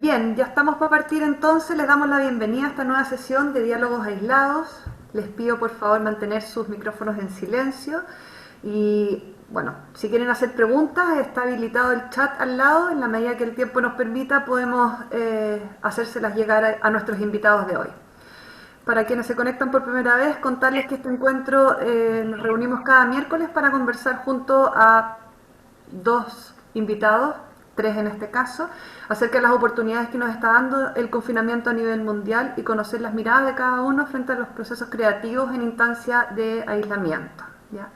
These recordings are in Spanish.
Bien, ya estamos para partir entonces. Les damos la bienvenida a esta nueva sesión de diálogos aislados. Les pido por favor mantener sus micrófonos en silencio y bueno, si quieren hacer preguntas está habilitado el chat al lado. En la medida que el tiempo nos permita podemos hacérselas llegar a nuestros invitados de hoy. Para quienes se conectan por primera vez, contarles que este encuentro nos reunimos cada miércoles para conversar junto a dos invitados, tres en este caso, acerca de las oportunidades que nos está dando el confinamiento a nivel mundial y conocer las miradas de cada uno frente a los procesos creativos en instancia de aislamiento. ¿Ya?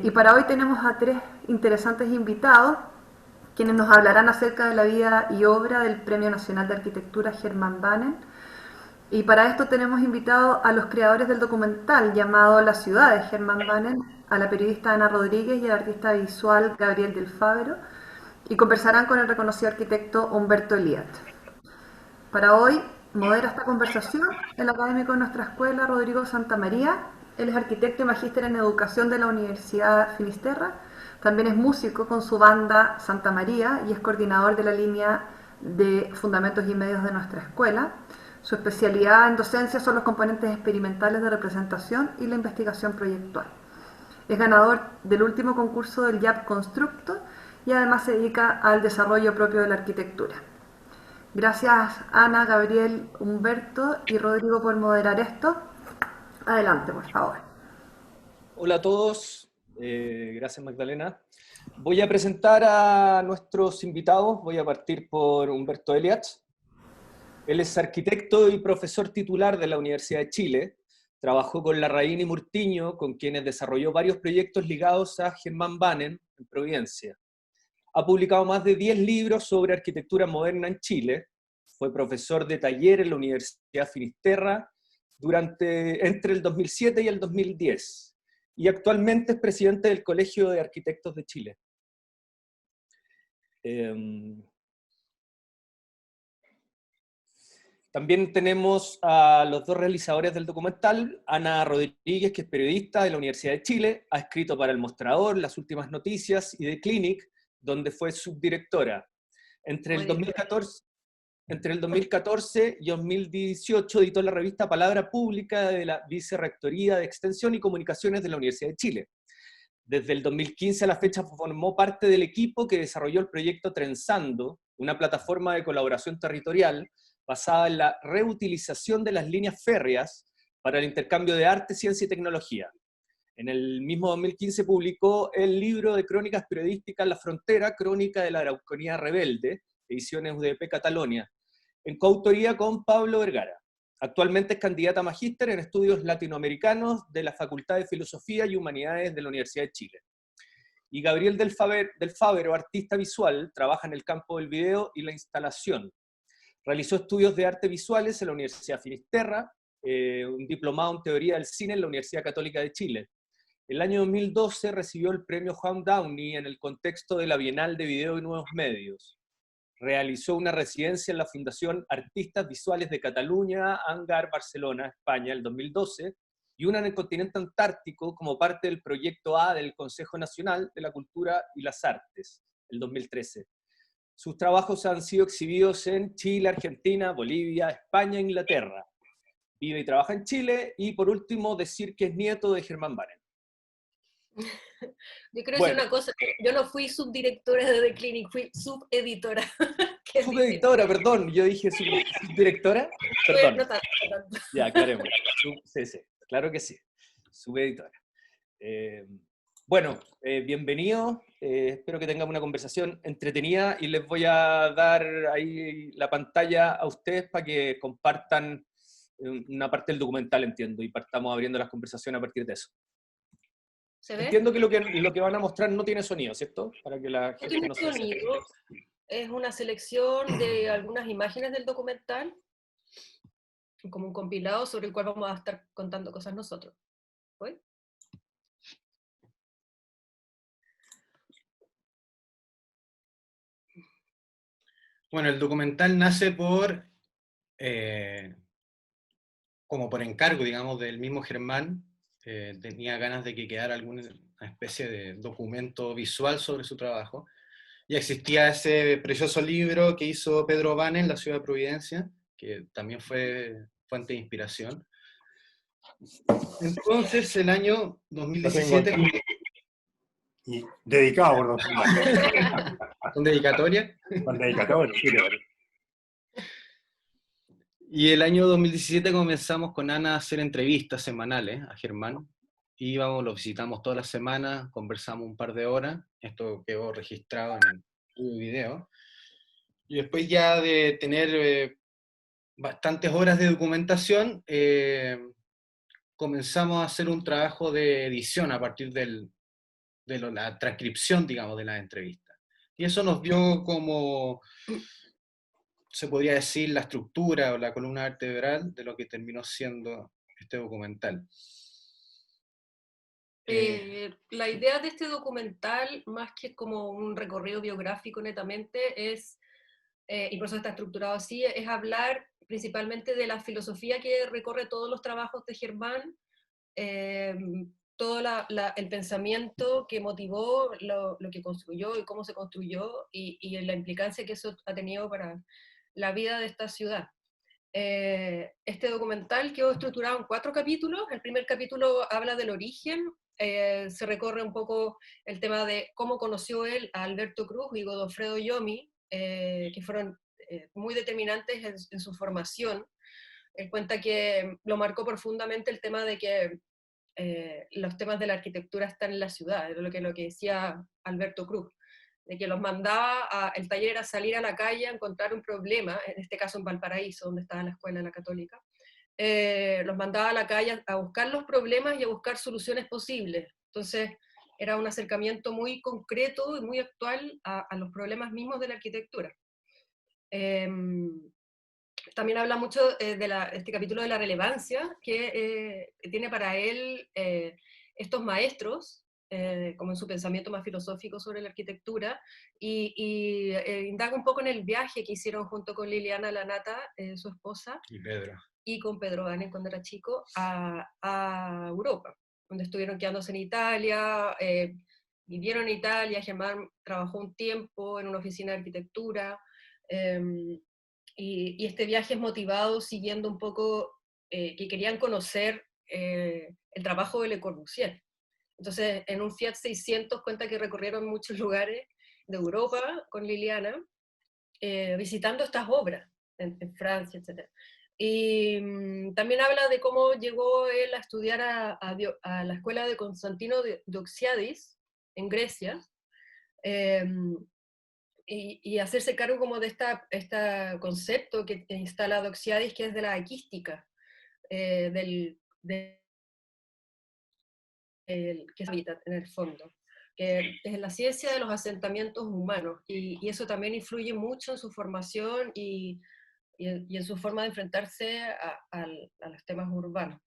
Y para hoy tenemos a tres interesantes invitados, quienes nos hablarán acerca de la vida y obra del Premio Nacional de Arquitectura Herman Bannen. Y para esto tenemos invitado a los creadores del documental llamado La ciudad de Herman Bannen, a la periodista Ana Rodríguez y al artista visual Gabriel del Fabero, y conversarán con el reconocido arquitecto Humberto Eliat. Para hoy modera esta conversación el académico de nuestra escuela, Rodrigo Santamaría. Él es arquitecto y magíster en educación de la Universidad Finisterra. También es músico con su banda Santa María y es coordinador de la línea de fundamentos y medios de nuestra escuela. Su especialidad en docencia son los componentes experimentales de representación y la investigación proyectual. Es ganador del último concurso del YAP Constructo y además se dedica al desarrollo propio de la arquitectura. Gracias Ana, Gabriel, Humberto y Rodrigo por moderar esto. Adelante, por favor. Hola a todos, gracias Magdalena. Voy a presentar a nuestros invitados, voy a partir por Humberto Eliat. Él es arquitecto y profesor titular de la Universidad de Chile. Trabajó con Larraín y Murtiño, con quienes desarrolló varios proyectos ligados a Herman Bannen en Providencia. Ha publicado más de 10 libros sobre arquitectura moderna en Chile. Fue profesor de taller en la Universidad Finisterra entre el 2007 y el 2010. Y actualmente es presidente del Colegio de Arquitectos de Chile. También tenemos a los dos realizadores del documental, Ana Rodríguez, que es periodista de la Universidad de Chile, ha escrito para El Mostrador, Las Últimas Noticias y The Clinic, donde fue subdirectora. Entre el 2014 y 2018 editó la revista Palabra Pública de la Vicerrectoría de Extensión y Comunicaciones de la Universidad de Chile. Desde el 2015 a la fecha formó parte del equipo que desarrolló el proyecto Trenzando, una plataforma de colaboración territorial basada en la reutilización de las líneas férreas para el intercambio de arte, ciencia y tecnología. En el mismo 2015 publicó el libro de crónicas periodísticas La Frontera, Crónica de la Araucanía Rebelde, ediciones UDP Catalonia, en coautoría con Pablo Vergara. Actualmente es candidata a magíster en estudios latinoamericanos de la Facultad de Filosofía y Humanidades de la Universidad de Chile. Y Gabriel del Fabero, artista visual, trabaja en el campo del video y la instalación. Realizó estudios de arte visuales en la Universidad Finisterra, un diplomado en teoría del cine en la Universidad Católica de Chile. El año 2012 recibió el premio Juan Downey en el contexto de la Bienal de Video y Nuevos Medios. Realizó una residencia en la Fundación Artistas Visuales de Cataluña, Angar, Barcelona, España, el 2012, y una en el continente antártico como parte del proyecto A del Consejo Nacional de la Cultura y las Artes, el 2013. Sus trabajos han sido exhibidos en Chile, Argentina, Bolivia, España e Inglaterra. Vive y trabaja en Chile, y por último decir que es nieto de Herman Bannen. Yo quiero decir una cosa, yo no fui subdirectora de The Clinic, fui subeditora. Subeditora, perdón, yo dije subdirectora, perdón. No tanto. Ya, aclaremos. Sí, claro que sí, subeditora. Bueno, bienvenidos, espero que tengamos una conversación entretenida y les voy a dar ahí la pantalla a ustedes para que compartan una parte del documental, entiendo, y partamos abriendo las conversaciones a partir de eso. ¿Se ve? Entiendo que lo que van a mostrar no tiene sonido, ¿cierto? Para que la gente no tiene sonido, es una selección de algunas imágenes del documental, como un compilado sobre el cual vamos a estar contando cosas nosotros. ¿Voy? Bueno, el documental nace como por encargo, digamos, del mismo Germán. Tenía ganas de que quedara alguna especie de documento visual sobre su trabajo. ya existía ese precioso libro que hizo Pedro Vane en la ciudad de Providencia, que también fue fuente de inspiración. Entonces, el año Lo tengo 2017, aquí, y dedicado por don Germán, con dedicatoria, con dedicatoria, sí, y el año 2017 comenzamos con Ana a hacer entrevistas semanales a Germán. Íbamos, lo visitamos todas las semanas, conversamos un par de horas, esto quedó registrado en un video. Y después ya de tener bastantes horas de documentación, comenzamos a hacer un trabajo de edición a partir de la transcripción, digamos, de las entrevistas. Y eso nos dio como, se podría decir, la estructura o la columna vertebral de lo que terminó siendo este documental. La idea de este documental, más que como un recorrido biográfico netamente, es, y por eso está estructurado así, es hablar principalmente de la filosofía que recorre todos los trabajos de Germán, todo el pensamiento que motivó lo que construyó y cómo se construyó, y la implicancia que eso ha tenido para la vida de esta ciudad. Este documental quedó estructurado en 4 capítulos. El primer capítulo habla del origen, se recorre un poco el tema de cómo conoció él a Alberto Cruz y Godofredo Yomi, que fueron muy determinantes en su formación. Él cuenta que lo marcó profundamente el tema de que los temas de la arquitectura están en la ciudad, era lo que decía Alberto Cruz, de que los mandaba, el taller era salir a la calle a encontrar un problema, en este caso en Valparaíso, donde estaba la escuela de la Católica, los mandaba a la calle a buscar los problemas y a buscar soluciones posibles. Entonces era un acercamiento muy concreto y muy actual a los problemas mismos de la arquitectura. También habla mucho este capítulo de la relevancia que tiene para él estos maestros, como en su pensamiento más filosófico sobre la arquitectura, y indaga un poco en el viaje que hicieron junto con Liliana Lanata, su esposa, Y Pedro. y con Pedro Vane cuando era chico, a Europa, donde estuvieron quedándose en Italia, vivieron en Italia. Germán trabajó un tiempo en una oficina de arquitectura, y este viaje es motivado siguiendo un poco que querían conocer el trabajo de Le Corbusier. Entonces, en un Fiat 600 cuenta que recorrieron muchos lugares de Europa con Liliana, visitando estas obras en Francia, etc. Y también habla de cómo llegó él a estudiar a la escuela de Constantino Doxiadis en Grecia, y hacerse cargo como de este concepto que instala Doxiadis, que es de la equística, que es hábitat en el fondo, que es la ciencia de los asentamientos humanos, y eso también influye mucho en su formación y en su forma de enfrentarse a los temas urbanos.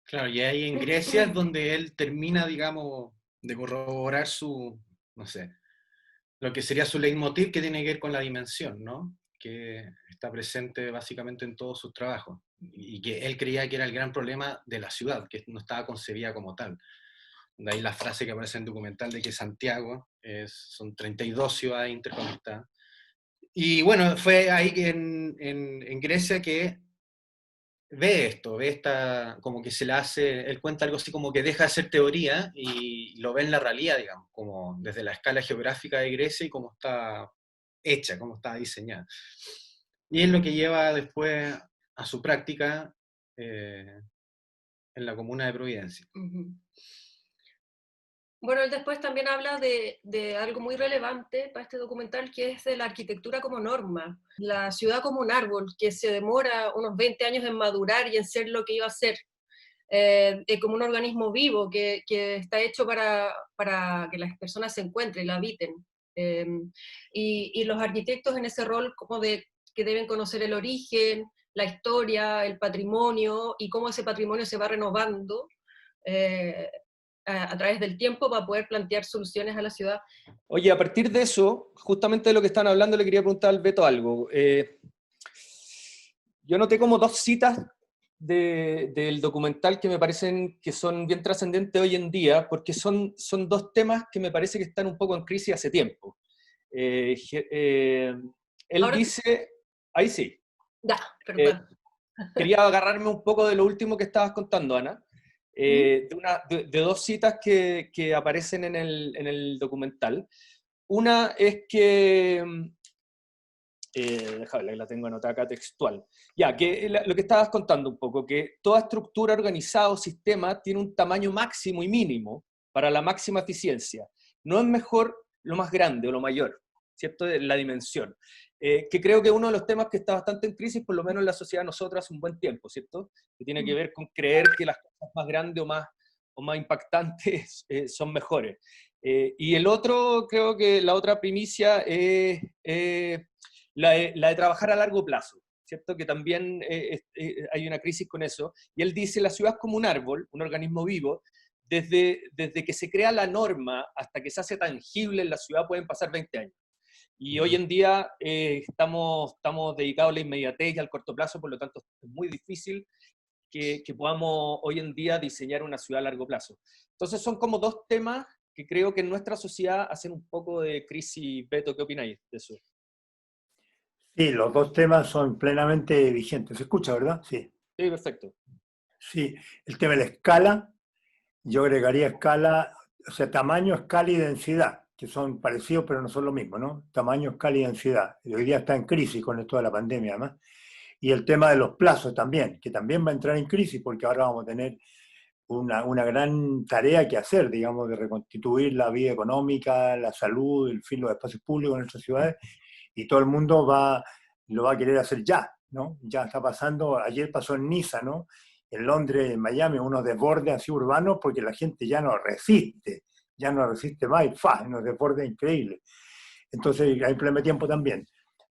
Claro, y ahí en Grecia es donde él termina, digamos, de corroborar su, no sé, lo que sería su leitmotiv, que tiene que ver con la dimensión, ¿no? Que está presente básicamente en todos sus trabajos, y que él creía que era el gran problema de la ciudad, que no estaba concebida como tal. De ahí la frase que aparece en el documental de que Santiago son 32 ciudades interconectadas. Y bueno, fue ahí en Grecia que ve esto, ve esta, como que se le hace, él cuenta algo así como que deja de ser teoría y lo ve en la realidad, digamos, como desde la escala geográfica de Grecia y cómo está hecha, cómo está diseñada. Y es lo que lleva después a su práctica en la comuna de Providencia. Uh-huh. Bueno, él después también habla de algo muy relevante para este documental, que es de la arquitectura como norma, la ciudad como un árbol que se demora unos 20 años en madurar y en ser lo que iba a ser, como un organismo vivo que está hecho para que las personas se encuentren, la habiten, y los arquitectos en ese rol como de que deben conocer el origen, la historia, el patrimonio, y cómo ese patrimonio se va renovando a través del tiempo para poder plantear soluciones a la ciudad. Oye, a partir de eso, justamente de lo que están hablando, le quería preguntar al Beto algo. Yo noté como 2 citas del documental que me parecen que son bien trascendentes hoy en día, porque son 2 temas que me parece que están un poco en crisis hace tiempo. Él Ahora- dice, ahí sí, Ya, perdón. quería agarrarme un poco de lo último que estabas contando, Ana, de dos citas que aparecen en el documental. Una es que, déjame, la tengo anotada acá textual, ya, que lo que estabas contando un poco, que toda estructura organizada o sistema tiene un tamaño máximo y mínimo para la máxima eficiencia. No es mejor lo más grande o lo mayor, ¿cierto? La dimensión. Que creo que uno de los temas que está bastante en crisis, por lo menos en la sociedad de nosotros, hace un buen tiempo, ¿cierto? Que tiene que ver con creer que las cosas más grandes o más impactantes son mejores. Y el otro, creo que la otra primicia es la de trabajar a largo plazo, ¿cierto? Que también hay una crisis con eso. Y él dice, la ciudad es como un árbol, un organismo vivo. Desde que se crea la norma hasta que se hace tangible en la ciudad pueden pasar 20 años. Y hoy en día estamos dedicados a la inmediatez y al corto plazo, por lo tanto es muy difícil que podamos hoy en día diseñar una ciudad a largo plazo. Entonces son como dos temas que creo que en nuestra sociedad hacen un poco de crisis. Beto, ¿qué opináis de eso? Sí, los dos temas son plenamente vigentes. ¿Se escucha, verdad? Sí. Sí, perfecto. Sí, el tema de la escala, yo agregaría escala, o sea, tamaño, escala y densidad, que son parecidos pero no son lo mismo, ¿no? Tamaño, escala y densidad. Y hoy día está en crisis con esto de la pandemia, además. Y el tema de los plazos también, que también va a entrar en crisis porque ahora vamos a tener una gran tarea que hacer, digamos, de reconstituir la vida económica, la salud, el fin, los espacios públicos en nuestras ciudades, y todo el mundo lo va a querer hacer ya, ¿no? Ya está pasando, ayer pasó en Niza, ¿no? En Londres, en Miami, unos desbordes así urbanos porque la gente ya no resiste más, y unos desbordes increíbles. Entonces hay un problema de tiempo también.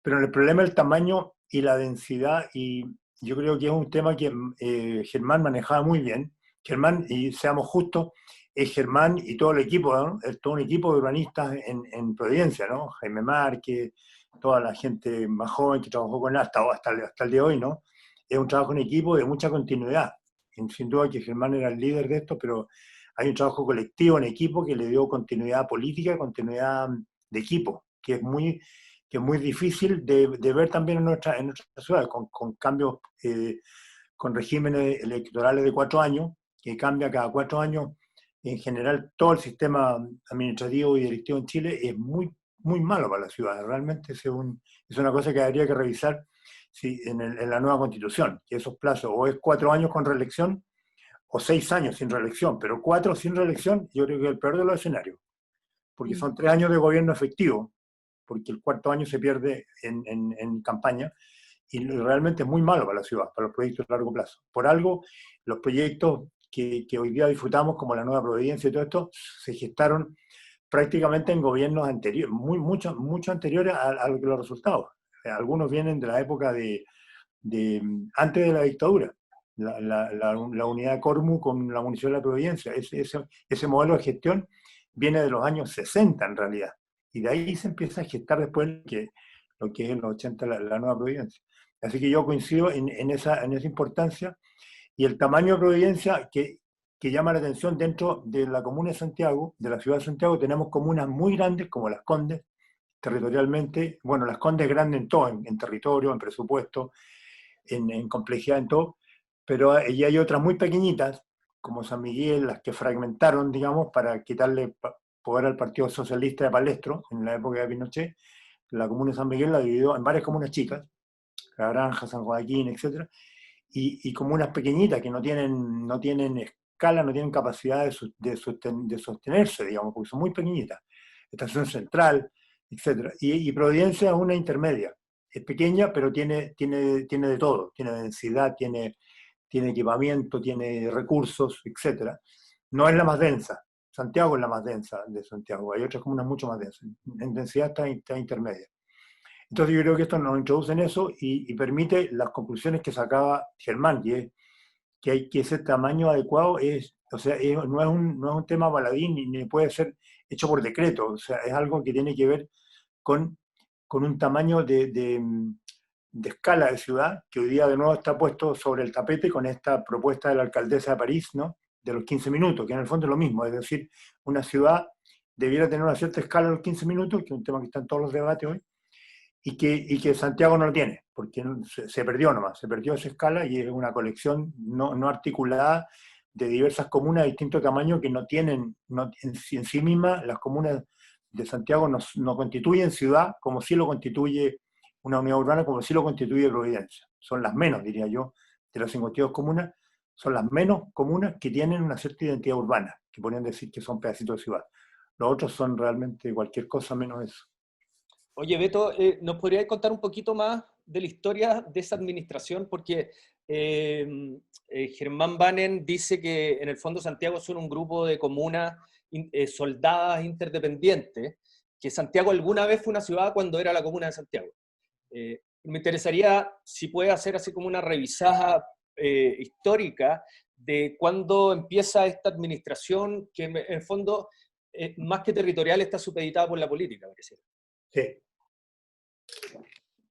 Pero el problema del tamaño y la densidad, y yo creo que es un tema que Germán manejaba muy bien. Germán, y seamos justos, es Germán y todo el equipo, ¿no? Es todo un equipo de urbanistas en Providencia, ¿no? Jaime Márquez, toda la gente más joven que trabajó con él hasta el día de hoy, ¿no? Es un trabajo en equipo de mucha continuidad. Sin duda que Germán era el líder de esto, pero hay un trabajo colectivo en equipo que le dio continuidad política, continuidad de equipo, que es muy difícil de ver también en nuestra ciudad, con cambios, con regímenes electorales de 4 años, que cambia cada 4 años. En general, todo el sistema administrativo y directivo en Chile es muy, muy malo para la ciudad. Realmente es una cosa que habría que revisar en la nueva constitución, que esos plazos o es 4 años con reelección o 6 años sin reelección, pero 4 sin reelección yo creo que es el peor de los escenarios, porque son 3 años de gobierno efectivo, porque el 4.º año se pierde en campaña, y realmente es muy malo para la ciudad, para los proyectos de largo plazo. Por algo, los proyectos que hoy día disfrutamos, como la Nueva Providencia y todo esto, se gestaron prácticamente en gobiernos anteriores, mucho anteriores a los resultados. Algunos vienen de la época antes de la dictadura, la unidad de Cormu con la Municipalidad de Providencia. Ese modelo de gestión viene de los años 60 en realidad, y de ahí se empieza a gestar después lo que es en los 80 la Nueva Providencia. Así que yo coincido en esa importancia, y el tamaño de Providencia que llama la atención. Dentro de la comuna de Santiago, de la ciudad de Santiago, tenemos comunas muy grandes como Las Condes, territorialmente, bueno, Las Condes es grande en todo, en territorio, en presupuesto, en complejidad, en todo, pero y hay otras muy pequeñitas, como San Miguel, las que fragmentaron, digamos, para quitarle poder al Partido Socialista de Palestro en la época de Pinochet. La comuna de San Miguel la dividió en varias comunas chicas, La Granja, San Joaquín, etc. Y comunas pequeñitas que no tienen escala, no tienen capacidad de sostenerse, digamos, porque son muy pequeñitas. Estación Central, etc. Y Providencia es una intermedia. Es pequeña, pero tiene de todo. Tiene densidad, tiene equipamiento, tiene recursos, etc. No es la más densa. Santiago es la más densa de Santiago. Hay otras comunas mucho más densas. En densidad está intermedia. Entonces yo creo que esto nos introduce en eso y permite las conclusiones que sacaba Germán, que hay que ese tamaño adecuado o sea, no es un tema baladín ni puede ser hecho por decreto. O sea, es algo que tiene que ver con un tamaño de escala de ciudad, que hoy día de nuevo está puesto sobre el tapete con esta propuesta de la alcaldesa de París, ¿no? De los 15 minutos, que en el fondo es lo mismo, es decir, una ciudad debiera tener una cierta escala a los 15 minutos, que es un tema que está en todos los debates hoy, y que Santiago no lo tiene, porque se perdió nomás, se perdió esa escala y es una colección no articulada de diversas comunas de distinto tamaño que no tienen, en sí mismas las comunas de Santiago no constituyen ciudad como sí lo constituye una unidad urbana, como sí lo constituye Providencia. Son las menos, diría yo, de las 52 comunas, son las menos comunas que tienen una cierta identidad urbana, que podrían decir que son pedacitos de ciudad. Los otros son realmente cualquier cosa menos eso. Oye, Beto, ¿nos podrías contar un poquito más de la historia de esa administración? Porque Germán Banen dice que en el fondo Santiago son un grupo de comunas soldadas interdependientes, que Santiago alguna vez fue una ciudad cuando era la comuna de Santiago. Me interesaría si puede hacer así como una revisada histórica de cuándo empieza esta administración, que en el fondo, más que territorial, está supeditada por la política, pareciera. Sí.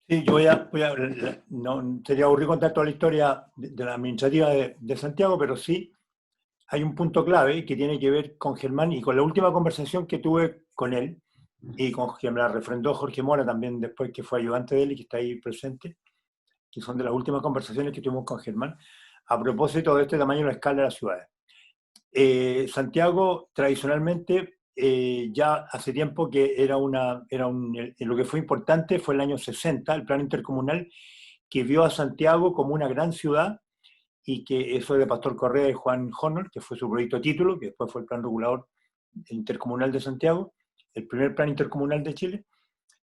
Sí, yo no sería aburrido contar toda la historia de la administrativa de Santiago, pero sí hay un punto clave que tiene que ver con Germán y con la última conversación que tuve con él, y con quien me la refrendó Jorge Mora también después, que fue ayudante de él y que está ahí presente, que son de las últimas conversaciones que tuvimos con Germán, a propósito de este tamaño y la escala de las ciudades. Santiago tradicionalmente ya hace tiempo que lo que fue importante fue el año 60, el plan intercomunal, que vio a Santiago como una gran ciudad, y que eso de Pastor Correa y Juan Honor, que fue su proyecto título, que después fue el plan regulador intercomunal de Santiago, el primer plan intercomunal de Chile,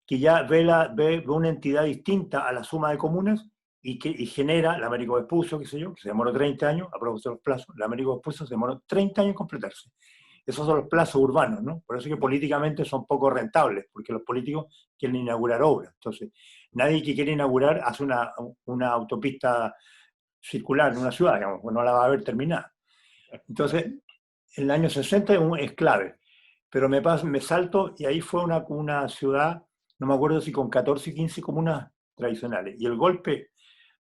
que ya ve una entidad distinta a la suma de comunas y genera la Américo Vespucio, qué sé yo, que se demoró 30 años, a propósito de los plazos, la Américo Vespucio se demoró 30 años en completarse. Esos son los plazos urbanos, ¿no? Por eso que políticamente son poco rentables, porque los políticos quieren inaugurar obras. Entonces, nadie que quiere inaugurar hace una autopista circular en una ciudad, digamos, pues no la va a ver terminada. Entonces, el año 60 es clave, pero me salto, y ahí fue una ciudad, no me acuerdo si con 14 y 15 comunas tradicionales. Y el golpe,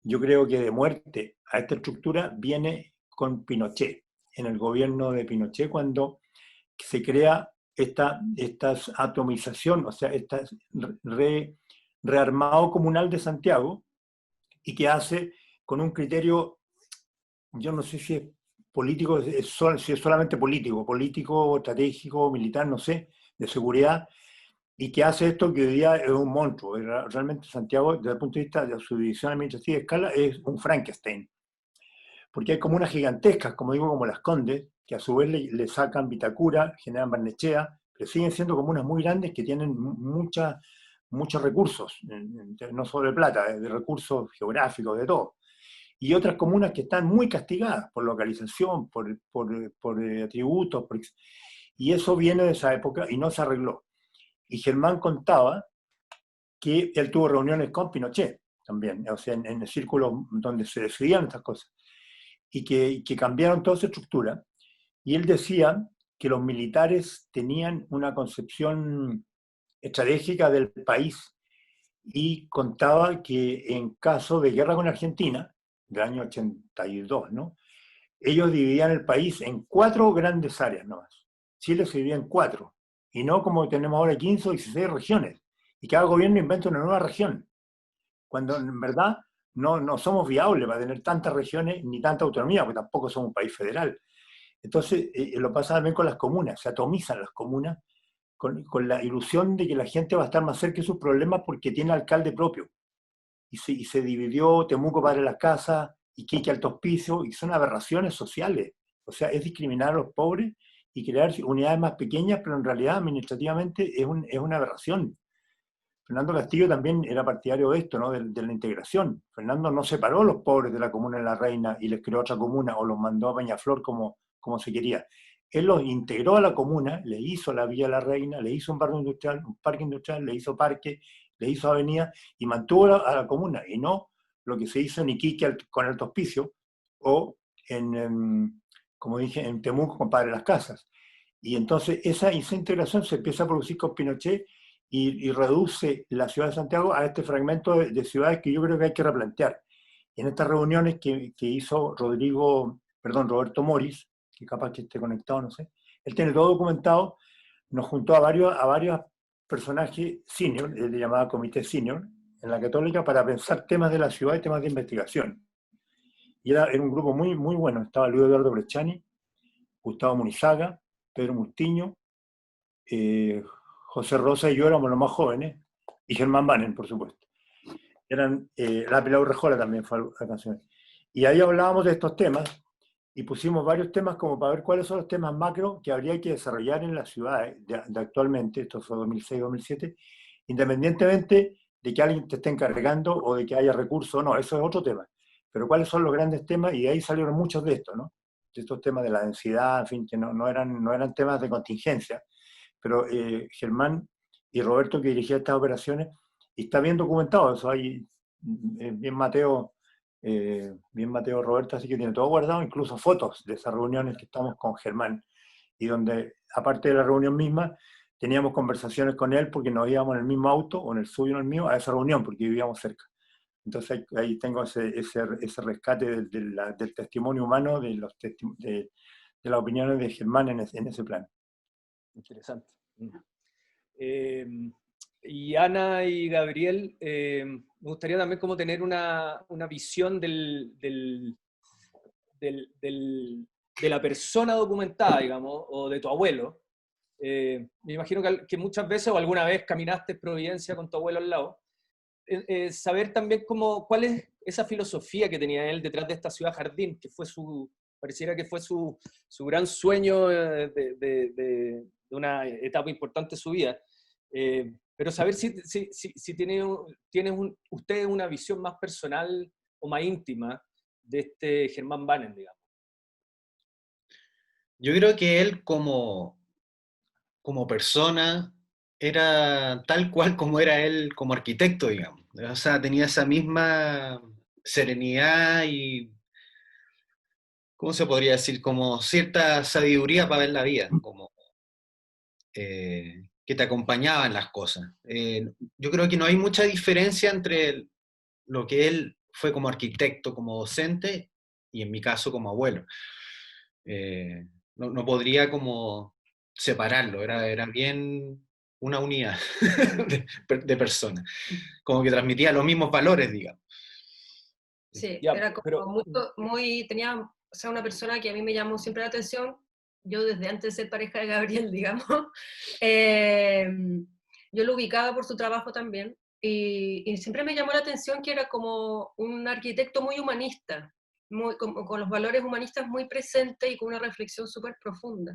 yo creo que de muerte a esta estructura viene con Pinochet, en el gobierno de Pinochet, cuando se crea esta atomización, o sea, este rearmado comunal de Santiago, y que hace con un criterio, yo no sé si es político, si es solamente político, estratégico, militar, no sé, de seguridad, y que hace esto que hoy día es un monstruo. Realmente Santiago, desde el punto de vista de su división administrativa de escala, es un Frankenstein. Porque hay comunas gigantescas, como digo, como Las Condes, que a su vez le sacan Vitacura, generan Barnechea, pero siguen siendo comunas muy grandes que tienen muchos recursos, no solo de plata, de recursos geográficos, de todo. Y otras comunas que están muy castigadas por localización, por atributos, y eso viene de esa época y no se arregló. Y Germán contaba que él tuvo reuniones con Pinochet también, o sea, en el círculo donde se decidían estas cosas, y que cambiaron toda esa estructura. Y él decía que los militares tenían una concepción estratégica del país, y contaba que en caso de guerra con Argentina, del año 82, ¿no? Ellos dividían el país en 4 grandes áreas nomás. Chile se dividía en 4, y no como tenemos ahora 15 o 16 regiones, y cada gobierno inventa una nueva región, cuando en verdad no somos viables para tener tantas regiones ni tanta autonomía, porque tampoco somos un país federal. Entonces, lo pasa también con las comunas, se atomizan las comunas con la ilusión de que la gente va a estar más cerca de sus problemas porque tiene alcalde propio. Y se dividió Temuco Padre Las Casas, Iquique Alto Hospicio, y son aberraciones sociales. O sea, es discriminar a los pobres y crear unidades más pequeñas, pero en realidad administrativamente es una aberración. Fernando Castillo también era partidario de esto, ¿no? De la integración. Fernando no separó a los pobres de la comuna de La Reina y les creó otra comuna, o los mandó a Peñaflor como se quería. Él los integró a la comuna, le hizo la Villa La Reina, le hizo un barrio industrial, un parque industrial, le hizo parque, le hizo avenida, y mantuvo a la comuna, y no lo que se hizo en Iquique con Alto Hospicio, o como dije, en Temuco con Padre Las Casas. Y entonces esa integración se empieza a producir con Pinochet, y reduce la ciudad de Santiago a este fragmento de ciudades que yo creo que hay que replantear. Y en estas reuniones que hizo Roberto Moris, que capaz que esté conectado, no sé, él tiene todo documentado, nos juntó a varios personajes senior, él le llamaba comité senior, en la Católica, para pensar temas de la ciudad y temas de investigación. Y era un grupo muy, muy bueno. Estaba Luis Eduardo Bresciani, Gustavo Munizaga, Pedro Mustiño, José Rosa y yo éramos los más jóvenes, y Germán Banen, por supuesto. La Pilar Urrejola también fue la canción. Y ahí hablábamos de estos temas, y pusimos varios temas como para ver cuáles son los temas macro que habría que desarrollar en las ciudades de actualmente, esto fue 2006-2007, independientemente de que alguien te esté encargando o de que haya recursos o no, eso es otro tema. Pero cuáles son los grandes temas, y de ahí salieron muchos de estos, ¿no? De estos temas de la densidad, en fin, que no eran temas de contingencia, pero Germán y Roberto, que dirigían estas operaciones, y está bien documentado eso, hay bien Mateo Roberto, así que tiene todo guardado, incluso fotos de esas reuniones que estamos con Germán, y donde, aparte de la reunión misma, teníamos conversaciones con él porque nos íbamos en el mismo auto, o en el suyo o en el mío, a esa reunión, porque vivíamos cerca. Entonces ahí tengo ese rescate del testimonio humano, de las opiniones de Germán en ese plan. Interesante. Y Ana y Gabriel, me gustaría también como tener una visión de la persona documentada, digamos, o de tu abuelo. Me imagino que muchas veces o alguna vez caminaste en Providencia con tu abuelo al lado. Saber también cuál es esa filosofía que tenía él detrás de esta ciudad jardín, que pareciera que fue su gran sueño de una etapa importante de su vida. Pero saber si tiene usted una visión más personal o más íntima de este Germán Banen, digamos. Yo creo que él como persona era tal cual como era él como arquitecto, digamos. O sea, tenía esa misma serenidad y, ¿cómo se podría decir? Como cierta sabiduría para ver la vida, como que te acompañaba en las cosas. Yo creo que no hay mucha diferencia entre lo que él fue como arquitecto, como docente, y en mi caso como abuelo. No podría como separarlo, era bien una unidad de personas, como que transmitía los mismos valores, digamos. Sí, Ya, era como tenía, o sea, una persona que a mí me llamó siempre la atención, yo desde antes de ser pareja de Gabriel, digamos, yo lo ubicaba por su trabajo también, y siempre me llamó la atención que era como un arquitecto muy humanista, con los valores humanistas muy presentes y con una reflexión súper profunda,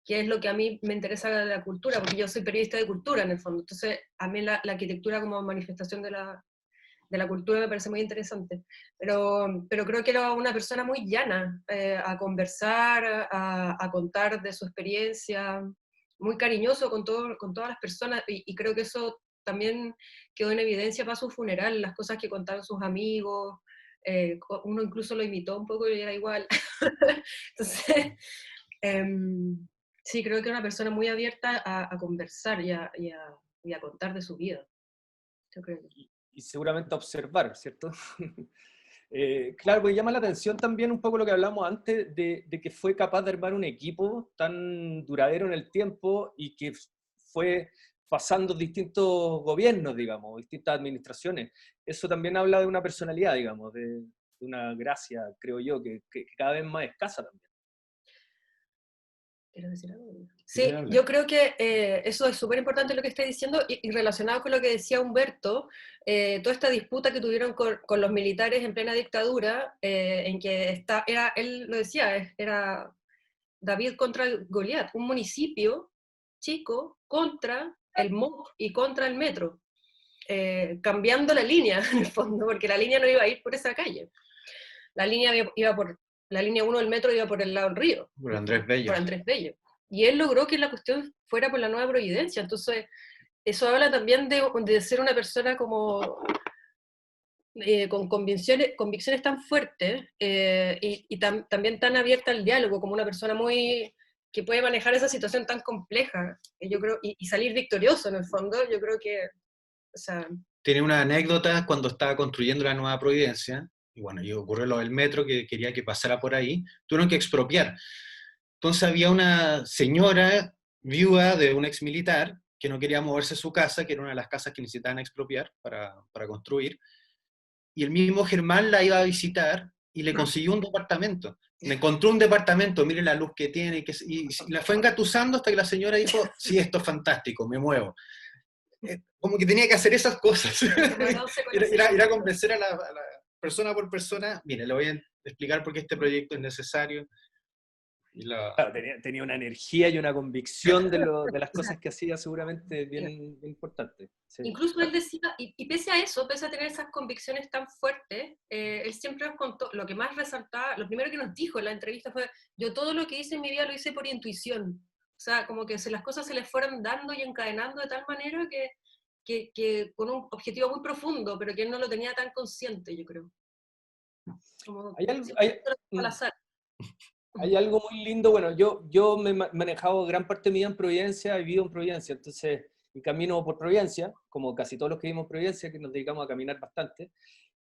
que es lo que a mí me interesa de la cultura, porque yo soy periodista de cultura en el fondo, entonces a mí la arquitectura como manifestación de la cultura me parece muy interesante, pero creo que era una persona muy llana a conversar, a contar de su experiencia, muy cariñoso con todas las personas, y creo que eso también quedó en evidencia para su funeral, las cosas que contaban sus amigos, uno incluso lo imitó un poco y era igual. Entonces, sí, creo que era una persona muy abierta a conversar y a contar de su vida. Yo creo que... Y seguramente observar, ¿cierto? Claro, porque llama la atención también un poco lo que hablamos antes, de que fue capaz de armar un equipo tan duradero en el tiempo y que fue pasando distintos gobiernos, digamos, distintas administraciones. Eso también habla de una personalidad, digamos, de una gracia, creo yo, que cada vez más escasa también. ¿Quieres decir algo? Sí, yo creo que eso es súper importante lo que está diciendo, y relacionado con lo que decía Humberto, toda esta disputa que tuvieron con los militares en plena dictadura, en que él lo decía, era David contra Goliat, un municipio chico contra el MOP y contra el metro, cambiando la línea en el fondo, porque la línea no iba a ir por esa calle. La línea la línea 1 del metro iba por el lado del río. Por Andrés Bello. Por Andrés Bello. Y él logró que la cuestión fuera por la Nueva Providencia. Entonces, eso habla también de ser una persona como con convicciones tan fuertes y también tan abierta al diálogo, como una persona que puede manejar esa situación tan compleja, yo creo, y salir victorioso en el fondo. Yo creo que, o sea... Tiene una anécdota cuando estaba construyendo la Nueva Providencia, y bueno, y ocurrió lo del metro, que quería que pasara por ahí, tuvieron que expropiar. Entonces había una señora viuda de un ex militar que no quería moverse a su casa, que era una de las casas que necesitaban expropiar para construir, y el mismo Germán la iba a visitar y le consiguió un departamento. Le encontró un departamento, mire la luz que tiene, y la fue engatusando hasta que la señora dijo, sí, esto es fantástico, me muevo. Como que tenía que hacer esas cosas. Ir a convencer a la persona por persona, mire, le voy a explicar por qué este proyecto es necesario. Claro, tenía una energía y una convicción de las cosas que hacía seguramente bien importante. Sí. Incluso él decía, y pese a eso, pese a tener esas convicciones tan fuertes, él siempre nos contó, lo que más resaltaba, lo primero que nos dijo en la entrevista fue, yo todo lo que hice en mi vida lo hice por intuición. O sea, como que las cosas se les fueron dando y encadenando de tal manera que con un objetivo muy profundo, pero que él no lo tenía tan consciente, yo creo. Como al azar. Hay algo muy lindo, bueno, yo me he manejado gran parte de mi vida en Providencia, he vivido en Providencia, entonces, y camino por Providencia, como casi todos los que vivimos en Providencia, que nos dedicamos a caminar bastante,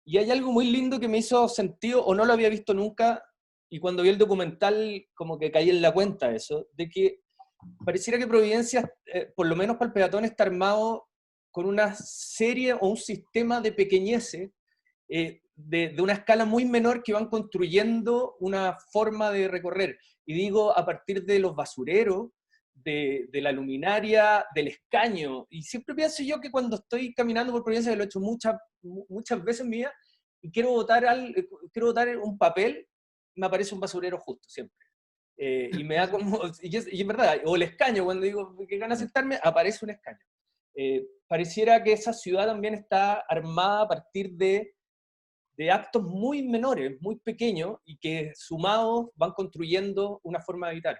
y hay algo muy lindo que me hizo sentido, o no lo había visto nunca, y cuando vi el documental, como que caí en la cuenta de eso, de que pareciera que Providencia, por lo menos para el peatón, está armado con una serie o un sistema de pequeñeces, de una escala muy menor que van construyendo una forma de recorrer. Y digo, a partir de los basureros, de la luminaria, del escaño. Y siempre pienso yo que cuando estoy caminando por Providencia, que lo he hecho muchas veces en mi vida, y quiero botar un papel, me aparece un basurero justo, siempre. Y me da como, y es verdad, o el escaño, cuando digo que ganas de sentarme, aparece un escaño. Pareciera que esa ciudad también está armada a partir de actos muy menores, muy pequeños, y que sumados van construyendo una forma de habitar.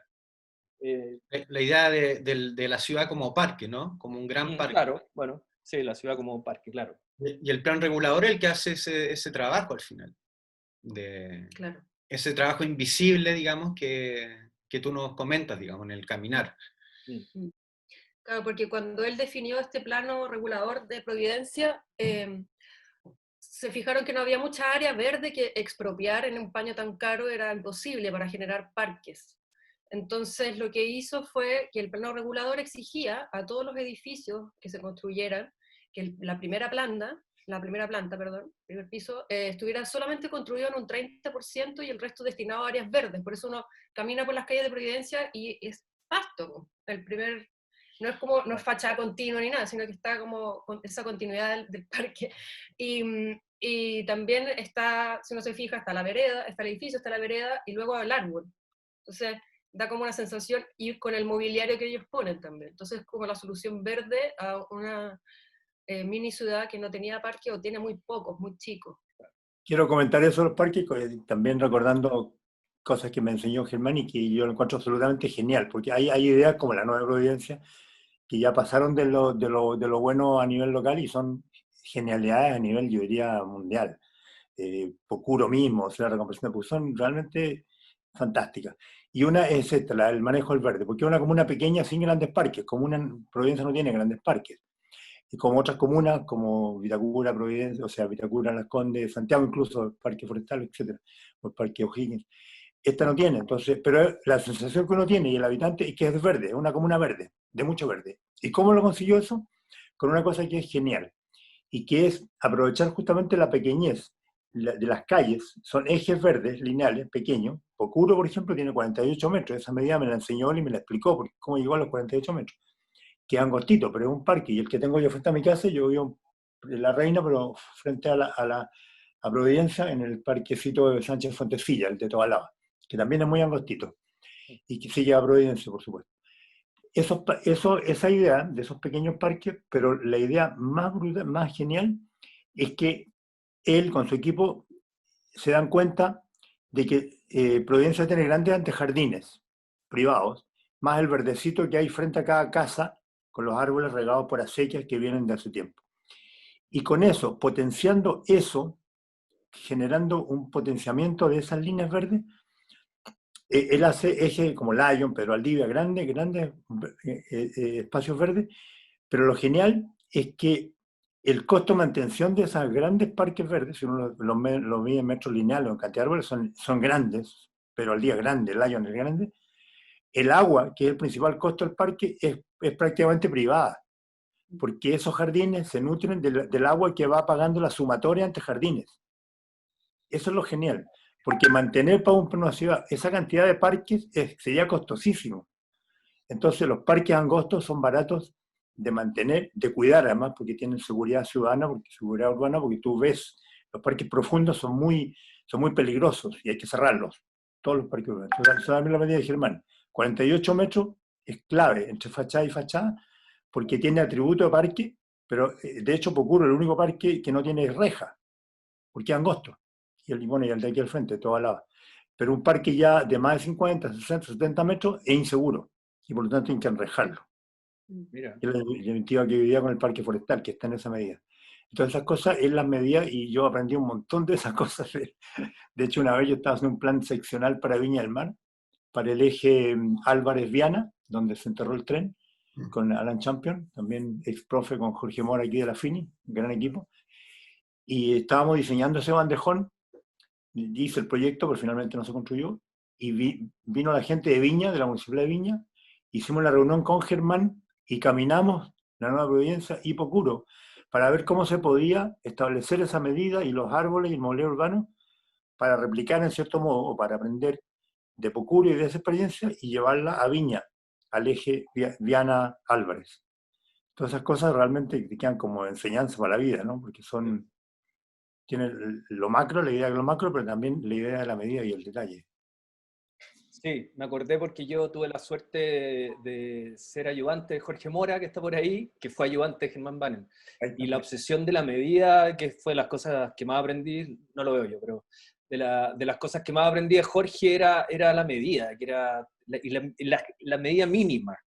La idea de la ciudad como parque, ¿no? Como un gran parque. Claro, bueno, sí, la ciudad como parque, claro. Y el plan regulador es el que hace ese trabajo al final. Claro. Ese trabajo invisible, digamos, que tú nos comentas, digamos, en el caminar. Claro, porque cuando él definió este plano regulador de Providencia, se fijaron que no había mucha área verde, que expropiar en un paño tan caro era imposible para generar parques. Entonces lo que hizo fue que el plano regulador exigía a todos los edificios que se construyeran que la primera planta, primer piso, estuviera solamente construido en un 30% y el resto destinado a áreas verdes. Por eso uno camina por las calles de Providencia y es pasto. No es fachada continua ni nada, sino que está como con esa continuidad del parque. Y también está, si uno se fija, está la vereda, está el edificio, está la vereda, y luego el árbol. Entonces da como una sensación, y con el mobiliario que ellos ponen también. Entonces como la solución verde a una mini ciudad que no tenía parque o tiene muy pocos, muy chicos. Quiero comentar eso de los parques, también recordando cosas que me enseñó Germán y que yo lo encuentro absolutamente genial, porque hay ideas como la Nueva Providencia que ya pasaron de lo bueno a nivel local y son genialidades a nivel, yo diría, mundial. Pocuro mismo, o sea, la recompensa, porque son realmente fantásticas. Y una es esta, el manejo del verde, porque es una comuna pequeña sin grandes parques, Providencia no tiene grandes parques. Y como otras comunas, como Vitacura, Providencia, o sea, Vitacura, Las Condes, Santiago incluso, el Parque Forestal, etcétera, o el Parque O'Higgins. Esta no tiene, entonces, pero la sensación que uno tiene y el habitante es que es verde, es una comuna verde, de mucho verde. ¿Y cómo lo consiguió eso? Con una cosa que es genial, y que es aprovechar justamente la pequeñez de las calles. Son ejes verdes, lineales, pequeños. Pocuro, por ejemplo, tiene 48 metros, esa medida me la enseñó él y me la explicó, porque cómo llegó a los 48 metros. Que es angostito, pero es un parque, y el que tengo yo frente a mi casa, yo vivo en La Reina, pero frente a Providencia, en el parquecito de Sánchez Fontecilla, el de Tobalaba, que también es muy angostito, y que sigue a Providencia, por supuesto. Esa idea de esos pequeños parques, pero la idea más brutal, más genial, es que él con su equipo se dan cuenta de que Providencia tiene grandes antejardines privados, más el verdecito que hay frente a cada casa, con los árboles regados por acequias que vienen de hace tiempo. Y con eso, potenciando eso, generando un potenciamiento de esas líneas verdes, él hace ejes como Lyon, Pedro Aldivia, grandes espacios verdes, pero lo genial es que el costo de mantención de esos grandes parques verdes, si uno los mide en metros lineales o en cantidad de árboles, son grandes, pero al día grande, Lyon es grande, el agua, que es el principal costo del parque, es prácticamente privada, porque esos jardines se nutren del agua que va pagando la sumatoria entre jardines. Eso es lo genial, porque mantener para una ciudad esa cantidad de parques sería costosísimo. Entonces los parques angostos son baratos de mantener, de cuidar además, porque tienen seguridad ciudadana, porque seguridad urbana, porque tú ves, los parques profundos son muy peligrosos y hay que cerrarlos, todos los parques urbanos. Eso también la medida de Germán. 48 metros es clave entre fachada y fachada, porque tiene atributo de parque, pero de hecho Pocuro es el único parque que no tiene reja, porque es angosto. Y el limón y el de aquí al frente, toda la. Pero un parque ya de más de 50, 60, 70 metros es inseguro, y por lo tanto hay que enrejarlo. Mira. Es la iniciativa que vivía con el parque forestal, que está en esa medida. Entonces esas cosas es las medidas, y yo aprendí un montón de esas cosas. De hecho, una vez yo estaba haciendo un plan seccional para Viña del Mar, para el eje Álvarez-Viana, donde se enterró el tren, con Alan Champion, también ex profe con Jorge Mora aquí de la FINI, un gran equipo, y estábamos diseñando ese bandejón, hice el proyecto, pero finalmente no se construyó, y vino la gente de Viña, de la Municipalidad de Viña, hicimos la reunión con Germán, y caminamos la Nueva Providencia y Pocuro, para ver cómo se podía establecer esa medida y los árboles y el mobiliario urbano, para replicar en cierto modo, o para aprender de Pocuro y de esa experiencia, y llevarla a Viña, al eje Viana Álvarez. Todas esas cosas realmente te quedan como enseñanza para la vida, ¿no? Porque tienen lo macro, la idea de lo macro, pero también la idea de la medida y el detalle. Sí, me acordé porque yo tuve la suerte de ser ayudante de Jorge Mora, que está por ahí, que fue ayudante de Germán Banen. Y la obsesión de la medida, que fue las cosas que más aprendí, no lo veo yo, pero de las cosas que más aprendí de Jorge era la medida, que era la medida mínima.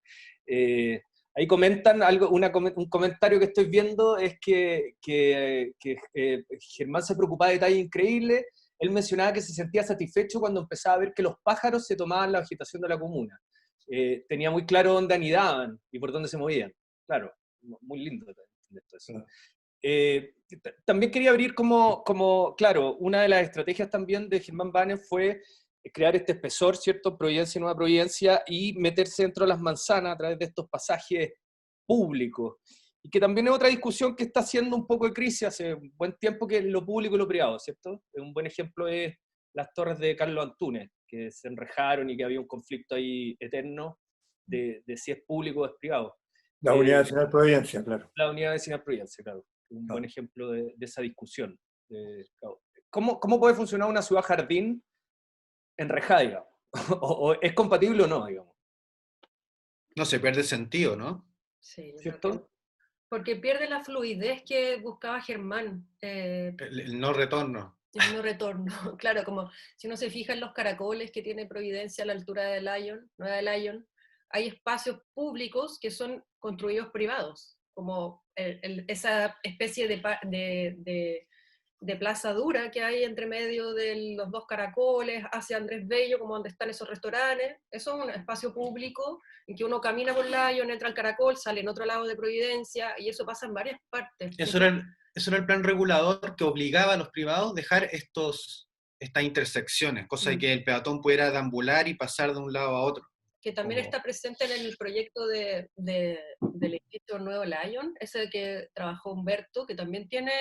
Ahí comentan algo, un comentario que estoy viendo es que Germán se preocupaba de detalles increíbles. Él mencionaba que se sentía satisfecho cuando empezaba a ver que los pájaros se tomaban la vegetación de la comuna. Tenía muy claro dónde anidaban y por dónde se movían. Claro, muy lindo eso. También quería abrir claro, una de las estrategias también de Germán Banen fue crear este espesor, ¿cierto? Providencia y Nueva Providencia, y meterse dentro de las manzanas a través de estos pasajes públicos. Y que también es otra discusión que está haciendo un poco de crisis hace un buen tiempo, que es lo público y lo privado, ¿cierto? Un buen ejemplo es las torres de Carlos Antunes, que se enrejaron y que había un conflicto ahí eterno de si es público o es privado. La Unidad Vecinal Providencia, claro. La Unidad Vecinal Providencia, claro. Un buen ejemplo de esa discusión. ¿Cómo puede funcionar una ciudad jardín enrejada, digamos? ¿O es compatible o no, digamos? No, se pierde sentido, ¿no? Sí, ¿cierto? Porque pierde la fluidez que buscaba Germán. El no retorno. El no retorno, claro, como si uno se fija en los caracoles que tiene Providencia a la altura de Nueva de Lyon, hay espacios públicos que son construidos privados, como esa especie de plaza dura que hay entre medio de los dos caracoles, hacia Andrés Bello, como donde están esos restaurantes. Eso es un espacio público en que uno camina por Lyon, entra al caracol, sale en otro lado de Providencia, y eso pasa en varias partes. Eso era el plan regulador que obligaba a los privados a dejar estas intersecciones, cosa de que el peatón pudiera deambular y pasar de un lado a otro. Que también está presente en el proyecto del edificio Nuevo Lyon, ese que trabajó Humberto, que también tiene,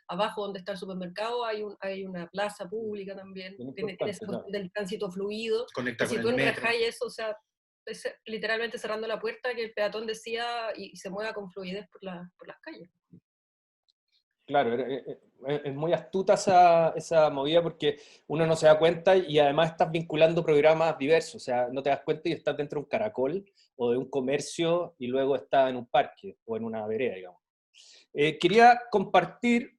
abajo donde está el supermercado, hay una plaza pública también, tiene esa cuestión del tránsito fluido. Conecta con si tú el metro. enrejas eso, o sea, es literalmente cerrando la puerta que el peatón decida y se mueva con fluidez por las calles. Claro, es muy astuta esa movida porque uno no se da cuenta y además estás vinculando programas diversos, o sea, no te das cuenta y estás dentro de un caracol o de un comercio y luego estás en un parque o en una vereda, digamos. Quería compartir,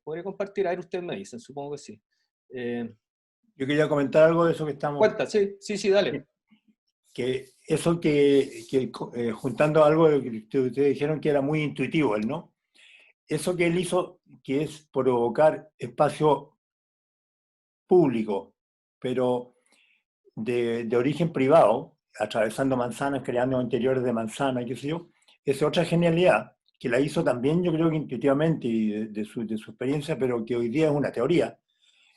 ¿podría compartir? A ver, ustedes me dicen, supongo que sí. Yo quería comentar algo de eso que estamos... Cuenta, sí, dale. Que eso juntando algo de lo que ustedes dijeron que era muy intuitivo, ¿no? Eso que él hizo, que es provocar espacio público, pero de origen privado, atravesando manzanas, creando interiores de manzana, qué sé yo, es otra genialidad, que la hizo también, yo creo que intuitivamente y de su experiencia, pero que hoy día es una teoría.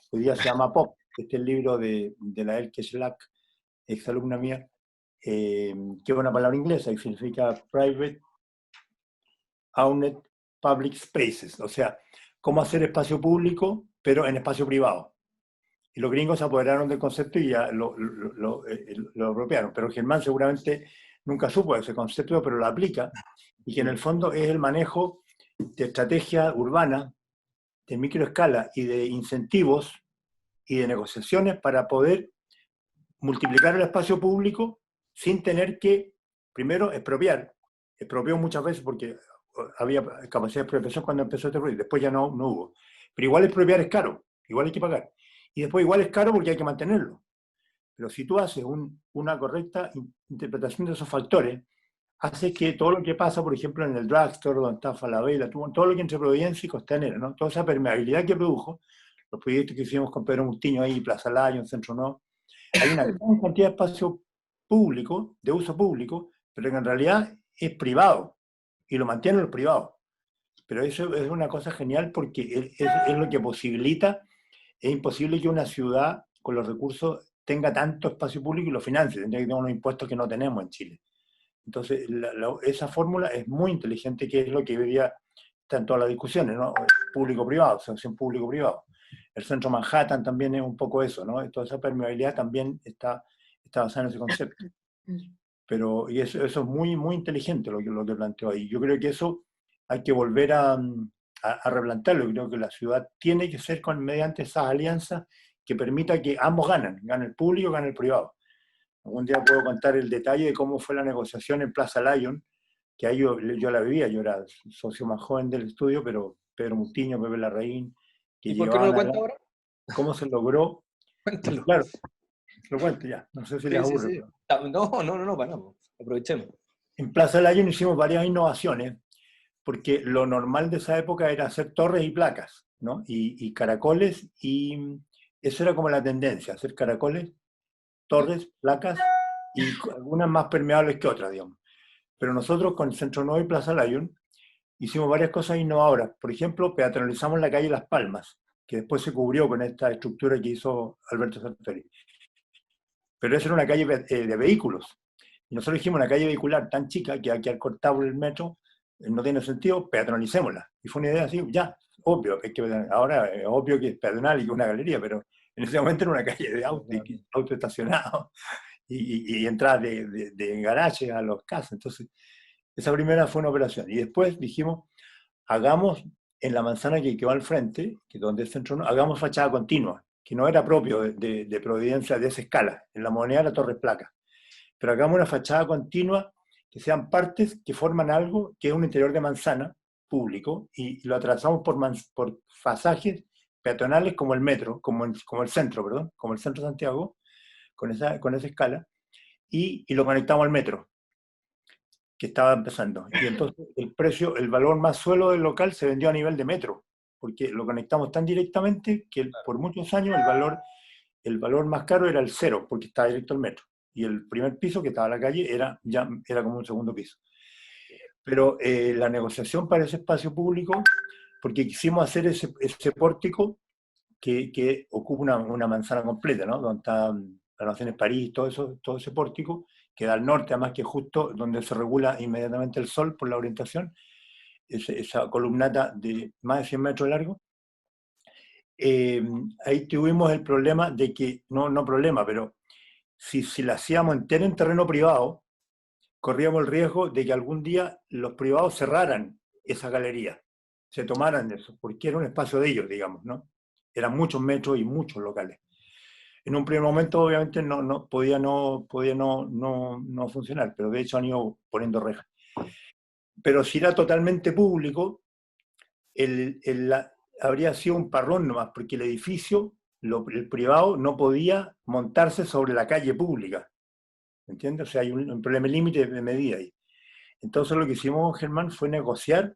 Hoy día se llama POP, este es el libro de la Elke Schlack, exalumna mía, que es una palabra inglesa y significa Private Owned Public Spaces, o sea, cómo hacer espacio público, pero en espacio privado. Y los gringos se apoderaron del concepto y ya lo apropiaron, pero Germán seguramente nunca supo ese concepto, pero lo aplica, y que en el fondo es el manejo de estrategia urbana, de microescala y de incentivos y de negociaciones para poder multiplicar el espacio público sin tener que, primero, expropiar. Expropió muchas veces porque había capacidad de expropiación cuando empezó este proyecto, después ya no hubo. Pero igual expropiar es caro, igual hay que pagar. Y después igual es caro porque hay que mantenerlo. Pero si tú haces una correcta interpretación de esos factores, hace que todo lo que pasa, por ejemplo, en el drugstore, donde está Falabella, todo lo que entre Providencia y Costanera, ¿no? Toda esa permeabilidad que produjo, los proyectos que hicimos con Pedro Mustiño ahí, Plaza Lyon, Centro No, hay una gran cantidad de espacio público, de uso público, pero que en realidad es privado, y lo mantienen los privados. Pero eso es una cosa genial porque es lo que posibilita, es imposible que una ciudad con los recursos tenga tanto espacio público y lo financie, tendría que tener unos impuestos que no tenemos en Chile. Entonces, esa fórmula es muy inteligente, que es lo que hoy día está en todas las discusiones, ¿no? Público-privado, sanción público-privado. El centro Manhattan también es un poco eso, ¿no? Toda esa permeabilidad también está basada en ese concepto. Pero, y eso es muy, muy inteligente lo que planteó ahí. Yo creo que eso hay que volver a replantearlo. Yo creo que la ciudad tiene que ser mediante esas alianzas que permita que ambos ganen, gane el público, gane el privado. Algún día puedo contar el detalle de cómo fue la negociación en Plaza Lyon, que ahí yo la vivía, yo era socio más joven del estudio, pero Pedro Mustiño, Pepe Larraín, que ¿Y por qué no lo cuento ahora? ¿Cómo se logró? Cuéntalo. Claro, lo cuento ya, no sé si les aburre. Sí. No, paramos, aprovechemos. En Plaza Lyon hicimos varias innovaciones, porque lo normal de esa época era hacer torres y placas, ¿no? Y caracoles, y eso era como la tendencia, hacer caracoles, torres, placas, y algunas más permeables que otras, digamos. Pero nosotros con Centro Nuevo y Plaza Lyon hicimos varias cosas innovadoras. Por ejemplo, peatonalizamos la calle Las Palmas, que después se cubrió con esta estructura que hizo Alberto Sartori. Pero esa era una calle de vehículos. Y nosotros dijimos, una calle vehicular tan chica que aquí al cortar el metro no tiene sentido, peatronalicémosla. Y fue una idea así, ya, obvio, ahora es obvio que es peatonal y que es una galería, pero en ese momento era una calle de auto estacionado y entradas de garaje a los casas. Entonces, esa primera fue una operación. Y después dijimos, hagamos en la manzana que quedó al frente, que donde es Centro No, hagamos fachada continua, que no era propio de Providencia de esa escala. En la Moneda era Torres Placas. Pero hagamos una fachada continua que sean partes que forman algo que es un interior de manzana público y lo atravesamos por pasajes peatonales como el metro, como el centro, perdón, como el centro de Santiago, con esa escala, y lo conectamos al metro, que estaba empezando. Y entonces el valor más suelo del local se vendió a nivel de metro, porque lo conectamos tan directamente que por muchos años el valor más caro era el cero, porque estaba directo al metro. Y el primer piso, que estaba en la calle, era como un segundo piso. Pero la negociación para ese espacio público, porque quisimos hacer ese pórtico que ocupa una manzana completa, ¿no? Donde está la Naciones París, todo ese pórtico, que da al norte, además que justo donde se regula inmediatamente el sol por la orientación, esa columnata de más de 100 metros de largo. Ahí tuvimos el problema de que, no problema, pero si la hacíamos entera en terreno privado, corríamos el riesgo de que algún día los privados cerraran esa galería, se tomaran de eso, porque era un espacio de ellos, digamos, ¿no? Eran muchos metros y muchos locales. En un primer momento, obviamente, no podía no funcionar, pero de hecho han ido poniendo rejas. Pero si era totalmente público, habría sido un parrón nomás, porque el edificio, el privado, no podía montarse sobre la calle pública. ¿Entiendes? O sea, hay un problema límite de medida ahí. Entonces lo que hicimos, Germán, fue negociar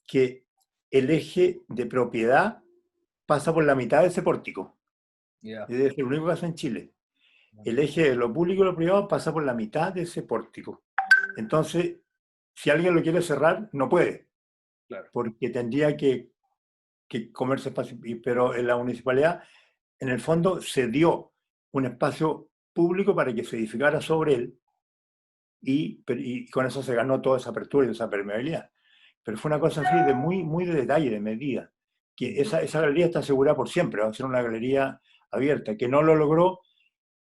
que el eje de propiedad pasa por la mitad de ese pórtico. Es decir, lo único que pasa en Chile. El eje de lo público y lo privado pasa por la mitad de ese pórtico. Entonces, si alguien lo quiere cerrar, no puede. Claro. Porque tendría que comerse espacio. Pero en la municipalidad, en el fondo, se dio un espacio público para que se edificara sobre él, y con eso se ganó toda esa apertura y esa permeabilidad. Pero fue una cosa así de muy de detalle, de medida, que esa galería está asegurada por siempre, va a ser una galería abierta, que no lo logró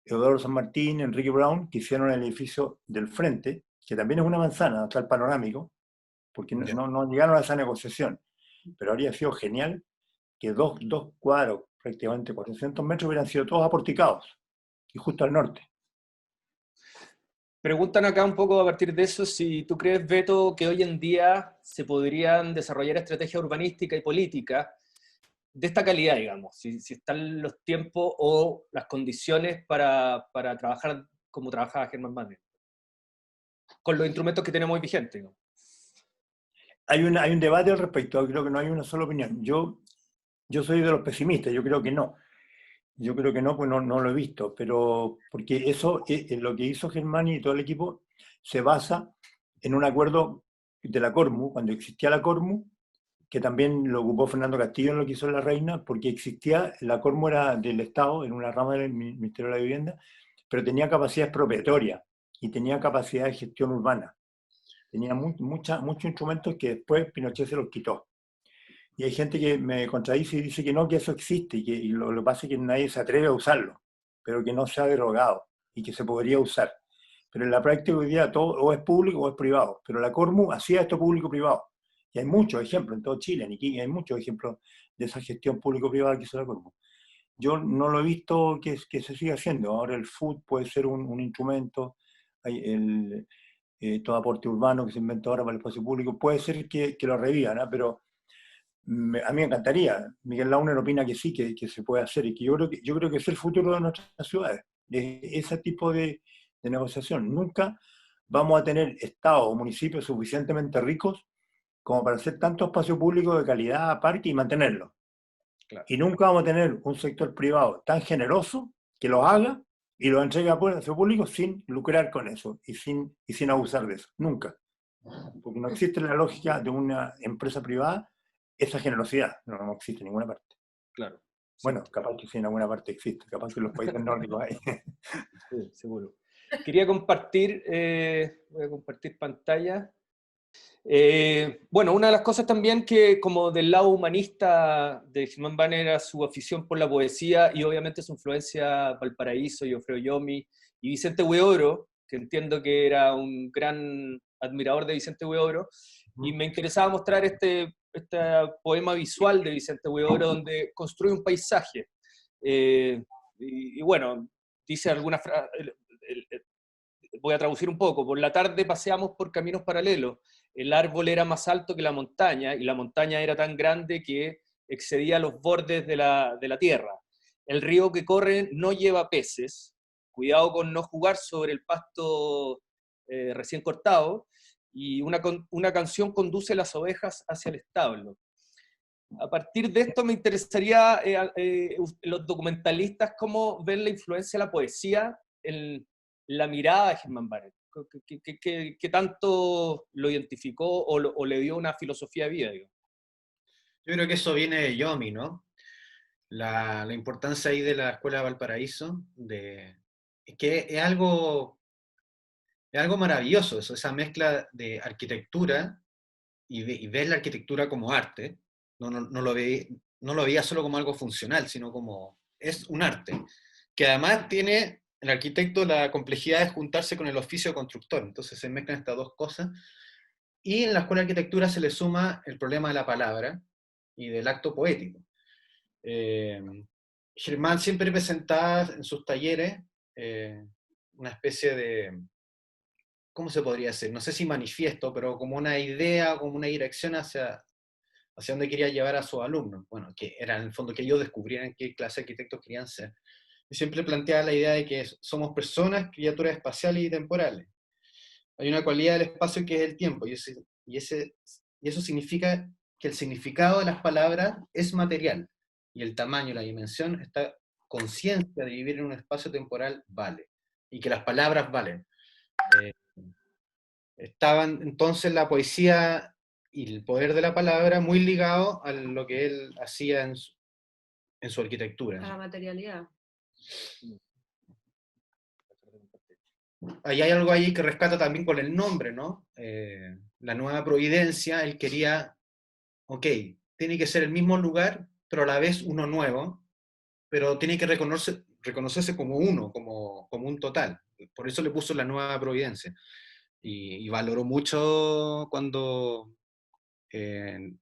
Eudoro San Martín, Enrique Brown, que hicieron el edificio del frente, que también es una manzana, está el panorámico, porque no llegaron a esa negociación. Pero habría sido genial que dos cuadros, prácticamente 400 metros, hubieran sido todos aporticados, y justo al norte. Preguntan acá un poco a partir de eso si tú crees, Beto, que hoy en día se podrían desarrollar estrategias urbanísticas y políticas de esta calidad, digamos, si están los tiempos o las condiciones para trabajar como trabajaba Germán Banner, con los instrumentos que tenemos hoy vigentes, ¿no? Hay un debate al respecto, creo que no hay una sola opinión. Yo soy de los pesimistas, yo creo que no. Yo creo que no, pues no lo he visto, pero porque eso, lo que hizo Germán y todo el equipo, se basa en un acuerdo de la Cormu, cuando existía la Cormu, que también lo ocupó Fernando Castillo en lo que hizo La Reina, porque existía, la Cormu era del Estado, en una rama del Ministerio de la Vivienda, pero tenía capacidad expropiatoria y tenía capacidad de gestión urbana. Tenía muchos instrumentos que después Pinochet se los quitó. Y hay gente que me contradice y dice que no, que eso existe, y lo que pasa es que nadie se atreve a usarlo, pero que no se ha derogado y que se podría usar. Pero en la práctica hoy día todo o es público o es privado. Pero la Cormu hacía esto público-privado. Y hay muchos ejemplos en todo Chile, en Iquique hay muchos ejemplos de esa gestión público-privada que hizo la Cormu. Yo no lo he visto que se siga haciendo. Ahora el food puede ser un instrumento, hay todo aporte urbano que se inventó ahora para el espacio público, puede ser que lo revivan, ¿no? Pero a mí me encantaría. Miguel Launer opina que sí, que se puede hacer, y que yo creo que es el futuro de nuestras ciudades, ese tipo de negociación. Nunca vamos a tener estados o municipios suficientemente ricos como para hacer tanto espacio público de calidad, parque, y mantenerlo. Claro. Y nunca vamos a tener un sector privado tan generoso que lo haga y lo entregue a espacio público sin lucrar con eso y sin abusar de eso. Nunca. Porque no existe la lógica de una empresa privada esa generosidad. No existe en ninguna parte. Claro. Sí. Bueno, capaz que sí en alguna parte existe, capaz que en los países nórdicos hay. Sí, seguro. Quería compartir, voy a compartir pantalla. Bueno, una de las cosas también que como del lado humanista de Germán Banner era su afición por la poesía y obviamente su influencia Valparaíso y Alfredo Yomi y Vicente Huidobro, que entiendo que era un gran admirador de Vicente Huidobro, y me interesaba mostrar este poema visual de Vicente Huidobro donde construye un paisaje. Y bueno, dice algunas frases, voy a traducir un poco: por la tarde paseamos por caminos paralelos, el árbol era más alto que la montaña, y la montaña era tan grande que excedía los bordes de la tierra. El río que corre no lleva peces, cuidado con no jugar sobre el pasto recién cortado, y una canción conduce las ovejas hacia el establo. A partir de esto me interesaría, los documentalistas, cómo ven la influencia de la poesía en la mirada de Germán Banner. ¿Qué tanto lo identificó o le dio una filosofía de vida, digamos? Yo creo que eso viene de Yomi, ¿no? La importancia ahí de la Escuela de Valparaíso, es que es algo maravilloso, eso, esa mezcla de arquitectura y ver la arquitectura como arte. No lo veía solo como algo funcional, sino como es un arte, que además tiene el arquitecto la complejidad de juntarse con el oficio de constructor, entonces se mezclan estas dos cosas, y en la Escuela de Arquitectura se le suma el problema de la palabra y del acto poético. Germán siempre presentaba en sus talleres una especie de, ¿cómo se podría decir? No sé si manifiesto, pero como una idea, como una dirección hacia dónde quería llevar a sus alumnos. Bueno, que era en el fondo que ellos descubrieran qué clase de arquitectos querían ser. Y siempre planteaba la idea de que somos personas, criaturas espaciales y temporales. Hay una cualidad del espacio que es el tiempo, y eso significa que el significado de las palabras es material, y el tamaño, la dimensión, esta conciencia de vivir en un espacio temporal vale, y que las palabras valen. Estaban entonces la poesía y el poder de la palabra muy ligado a lo que él hacía en su arquitectura. A la materialidad. ahí hay algo ahí que rescata también con el nombre, ¿no? La nueva Providencia, él quería, ok, tiene que ser el mismo lugar, pero a la vez uno nuevo, pero tiene que reconocerse como uno, como un total. Por eso le puso la nueva Providencia. Y valoró mucho cuando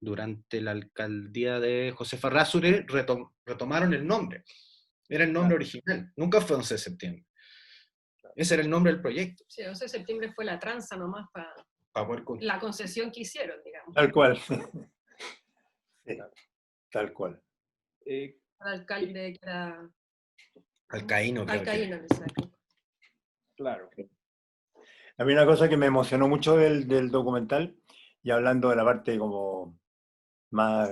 durante la alcaldía de José Farrásure retomaron el nombre. Era el nombre original, nunca fue 11 de septiembre. Ese era el nombre del proyecto. Sí, 11 de septiembre fue la tranza nomás para Para poder la concesión que hicieron, digamos. Tal cual. Sí, tal cual. Eh, El alcalde que era Alcaíno, creo Alcaíno, que. exacto. claro. A mí una cosa que me emocionó mucho del documental, y hablando de la parte como más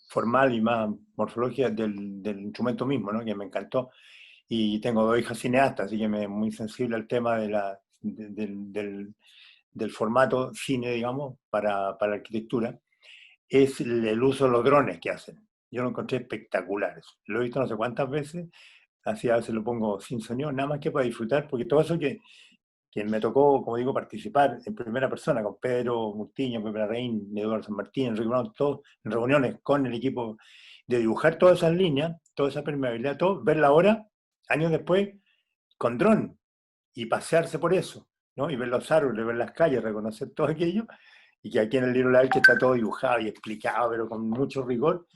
formal y más morfológica del instrumento mismo, ¿no? Que me encantó. Y tengo 2 hijas cineastas, así que me muy sensible al tema del formato cine, digamos, para la arquitectura, es el uso de los drones que hacen. Yo lo encontré espectacular. Lo he visto no sé cuántas veces, así a veces lo pongo sin sonido, nada más que para disfrutar, porque todo eso que me tocó, como digo, participar en primera persona con Pedro Murtiño, Pepe Larraín, Eduardo San Martín, Enrique Brown, todos en reuniones con el equipo, de dibujar todas esas líneas, toda esa permeabilidad, todo, verla ahora, años después, con dron, y pasearse por eso, ¿no? Y ver los árboles, ver las calles, reconocer todo aquello, y que aquí en el libro La Elche está todo dibujado y explicado, pero con mucho rigor,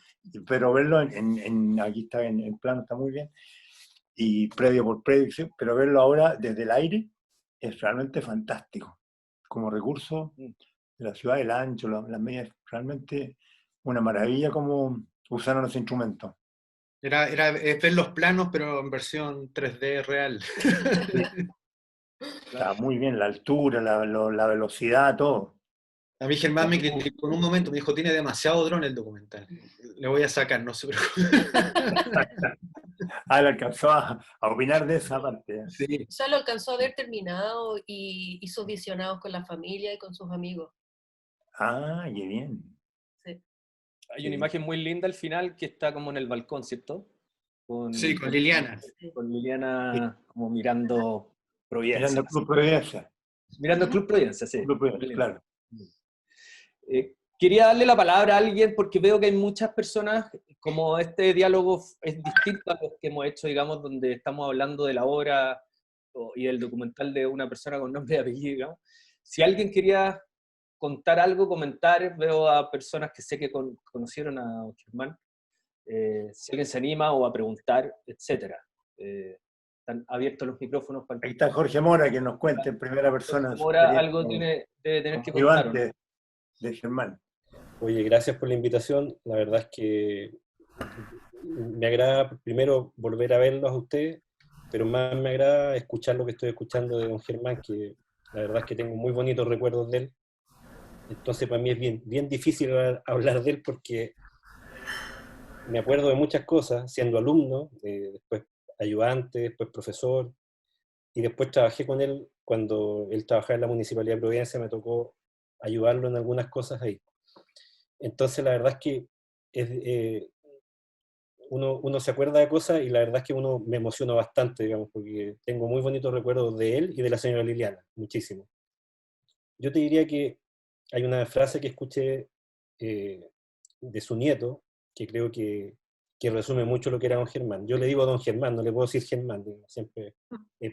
pero verlo aquí está en plano, está muy bien, y predio por predio, pero verlo ahora desde el aire es realmente fantástico. Como recurso de la ciudad, el ancho, las medias, realmente una maravilla como usaron los instrumentos. Es ver los planos, pero en versión 3D real. Está muy bien, la altura, la velocidad, todo. A mí Germán me criticó en un momento, me dijo, tiene demasiado dron el documental. Le voy a sacar, no se preocupe. Ah, él alcanzó a opinar de esa parte. Sí. Ya lo alcanzó a ver terminado y hizo visionados con la familia y con sus amigos. Ah, qué bien. Sí. Hay una imagen muy linda al final que está como en el balcón, ¿cierto? Sí, con Liliana. Con Liliana como mirando Providencia. Mirando el Club Providencia. Mirando el Club Providencia, sí. Club Providencia, claro. Quería darle la palabra a alguien porque veo que hay muchas personas, como este diálogo es distinto a los que hemos hecho, digamos, donde estamos hablando de la obra y del documental de una persona con nombre y apellido, digamos. Si alguien quería contar algo, comentar, veo a personas que sé que conocieron a Germán, si alguien se anima o a preguntar, etc. Están abiertos los micrófonos para... Ahí está Jorge Mora, que nos cuente en primera persona. Ahora algo debe tener que contar, ¿o no? De Germán. Oye, gracias por la invitación. La verdad es que me agrada primero volver a verlos a ustedes, pero más me agrada escuchar lo que estoy escuchando de don Germán, que la verdad es que tengo muy bonitos recuerdos de él. Entonces para mí es bien difícil hablar de él porque me acuerdo de muchas cosas, siendo alumno, después ayudante, después profesor, y después trabajé con él cuando él trabajaba en la Municipalidad de Providencia, me tocó ayudarlo en algunas cosas ahí. Entonces la verdad es que uno se acuerda de cosas y la verdad es que uno me emociona bastante, digamos, porque tengo muy bonitos recuerdos de él y de la señora Liliana, muchísimo. Yo te diría que hay una frase que escuché de su nieto, que creo que resume mucho lo que era don Germán. Yo le digo don Germán, no le puedo decir Germán, siempre,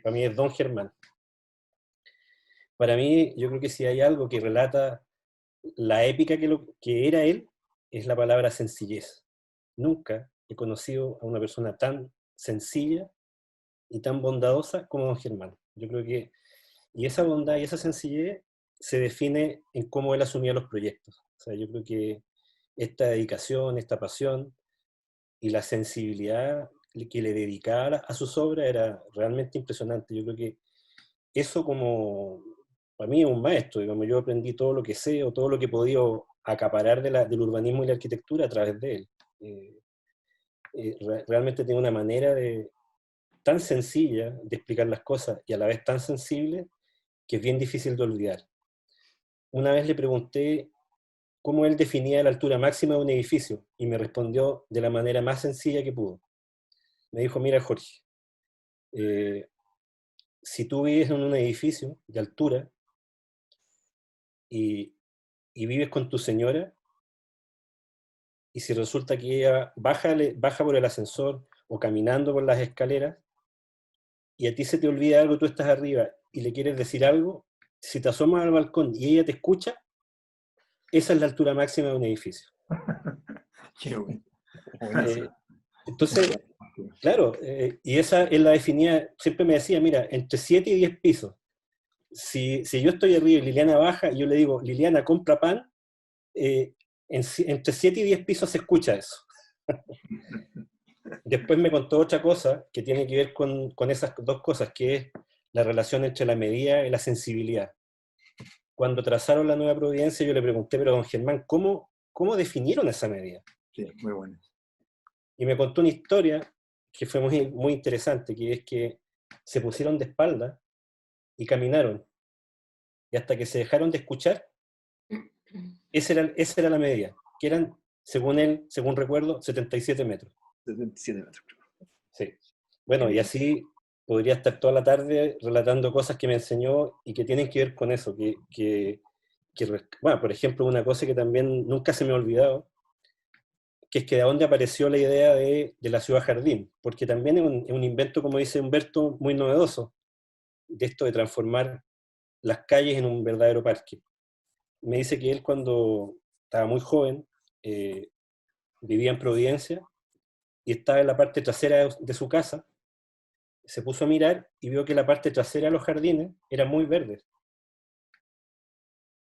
para mí es don Germán. Para mí, yo creo que si hay algo que relata la épica que era él, es la palabra sencillez. Nunca he conocido a una persona tan sencilla y tan bondadosa como don Germán. Yo creo que, y esa bondad y esa sencillez se define en cómo él asumía los proyectos. O sea, yo creo que esta dedicación, esta pasión y la sensibilidad que le dedicaba a sus obras era realmente impresionante. Yo creo que eso como, para mí es un maestro, digamos, yo aprendí todo lo que sé o todo lo que he podido acaparar del urbanismo y la arquitectura a través de él. Realmente tiene una manera tan sencilla de explicar las cosas y a la vez tan sensible que es bien difícil de olvidar. Una vez le pregunté cómo él definía la altura máxima de un edificio y me respondió de la manera más sencilla que pudo. Me dijo, mira Jorge, si tú vives en un edificio de altura y vives con tu señora, y si resulta que ella baja por el ascensor o caminando por las escaleras, y a ti se te olvida algo, tú estás arriba y le quieres decir algo, si te asomas al balcón y ella te escucha, esa es la altura máxima de un edificio. Qué bueno. Entonces, claro, y esa él la definía, siempre me decía, mira, entre 7 y 10 pisos. Si yo estoy arriba y Liliana baja, y yo le digo, Liliana, compra pan, entre 7 y 10 pisos se escucha eso. Después me contó otra cosa que tiene que ver con esas dos cosas, que es la relación entre la medida y la sensibilidad. Cuando trazaron la Nueva Providencia, yo le pregunté, pero don Germán, ¿cómo definieron esa medida? Sí, muy bueno. Y me contó una historia que fue muy, muy interesante, que es que se pusieron de espalda y caminaron. Y hasta que se dejaron de escuchar, esa era la medida, que eran, según él, según recuerdo, 77 metros. 77 metros. Sí. Bueno, y así podría estar toda la tarde relatando cosas que me enseñó y que tienen que ver con eso. Bueno, por ejemplo, una cosa que también nunca se me ha olvidado, que es que de dónde apareció la idea de la ciudad jardín, porque también es un invento, como dice Humberto, muy novedoso, de esto de transformar las calles en un verdadero parque. Me dice que él cuando estaba muy joven, vivía en Providencia, y estaba en la parte trasera de su casa, se puso a mirar y vio que la parte trasera de los jardines era muy verde.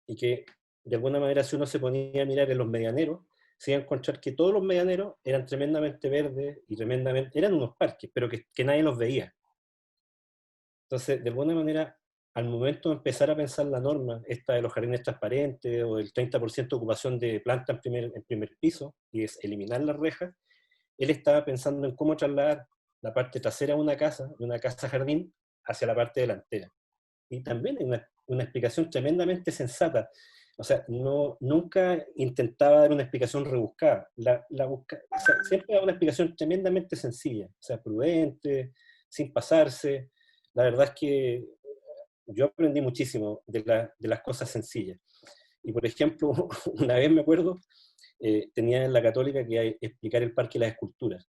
Y que, de alguna manera, si uno se ponía a mirar en los medianeros, se iba a encontrar que todos los medianeros eran tremendamente verdes y eran unos parques, pero que nadie los veía. Entonces, de alguna manera, al momento de empezar a pensar la norma, esta de los jardines transparentes o el 30% de ocupación de planta en primer piso, y es eliminar las rejas, él estaba pensando en cómo trasladar la parte trasera de una casa jardín, hacia la parte delantera. Y también hay una explicación tremendamente sensata. O sea, nunca intentaba dar una explicación rebuscada. O sea, siempre daba una explicación tremendamente sencilla, o sea, prudente, sin pasarse. La verdad es que yo aprendí muchísimo de las cosas sencillas. Y por ejemplo, una vez me acuerdo, tenía en la Católica que explicar el Parque de las Esculturas.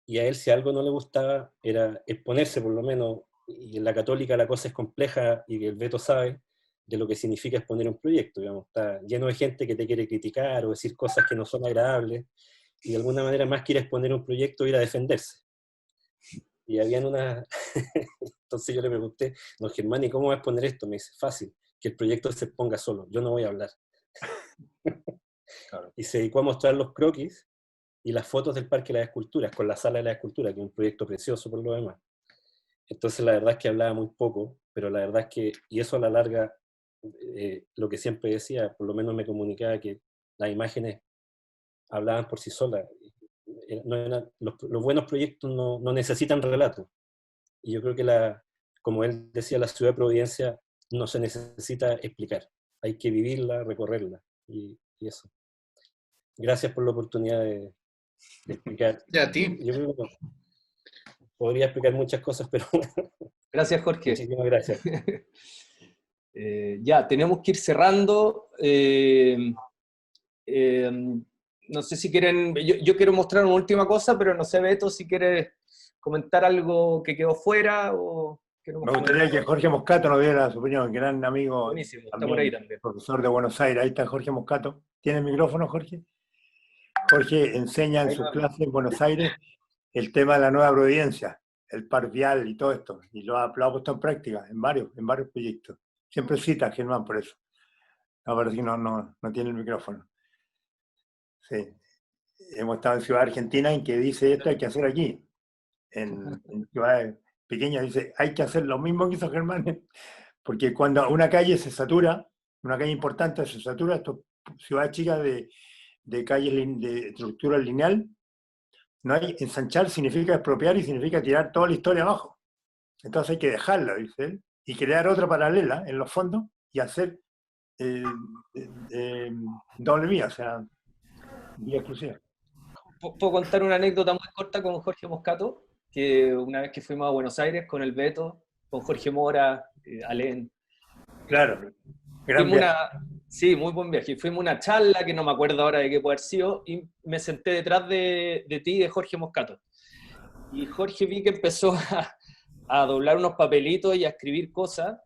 Y a él, si algo no le gustaba, era exponerse, por lo menos, y en la Católica la cosa es compleja y el Beto sabe de lo que significa exponer un proyecto, digamos, está lleno de gente que te quiere criticar o decir cosas que no son agradables, y de alguna manera más quiere exponer un proyecto ir a defenderse. Y habían una... Entonces yo le pregunté, don Germán, ¿y cómo va a exponer esto? Me dice, fácil, que el proyecto se exponga solo, yo no voy a hablar. Claro. Y se dedicó a mostrar los croquis y las fotos del Parque de las Esculturas, con la Sala de las Esculturas, que es un proyecto precioso por lo demás. Entonces la verdad es que hablaba muy poco, pero la verdad es que, y eso a la larga, lo que siempre decía, por lo menos me comunicaba que las imágenes hablaban por sí solas. Los buenos proyectos no necesitan relato. Y yo creo que, como él decía, la ciudad de Providencia no se necesita explicar. Hay que vivirla, recorrerla, y eso. Gracias por la oportunidad de explicar. Ya, a ti. Yo creo que podría explicar muchas cosas, pero Gracias, Jorge. Muchísimas gracias. Ya, tenemos que ir cerrando. No sé si quieren, yo quiero mostrar una última cosa, pero no sé, Beto, si quieres comentar algo que quedó fuera o... Me gustaría que Jorge Moscato nos diera su opinión, gran amigo. Buenísimo, está también, por ahí también. Profesor de Buenos Aires. Ahí está Jorge Moscato. ¿Tiene el micrófono, Jorge? Jorge enseña en sus clases en Buenos Aires el tema de la Nueva Providencia, el par vial y todo esto. Y lo ha puesto en práctica en varios proyectos. Siempre cita a Germán por eso. A ver si no tiene el micrófono. Sí. Hemos estado en Ciudad Argentina en que dice esto hay que hacer aquí. En ciudades pequeñas dice hay que hacer lo mismo que hizo Germán. Porque cuando una calle se satura, una calle importante se satura, esto ciudades chicas de calles de estructura lineal, no hay, ensanchar significa expropiar y significa tirar toda la historia abajo. Entonces hay que dejarla, dice él, y crear otra paralela en los fondos y hacer doble vía, o sea, vía exclusiva. ¿Puedo contar una anécdota muy corta con Jorge Moscato? que una vez que fuimos a Buenos Aires con el Beto, con Jorge Mora, Alén. Claro, gran Fuimos viaje. sí, muy buen viaje. Fuimos a una charla que no me acuerdo ahora de qué puede haber sido, y me senté detrás de ti y de Jorge Moscato. Y Jorge vi que empezó a doblar unos papelitos y a escribir cosas.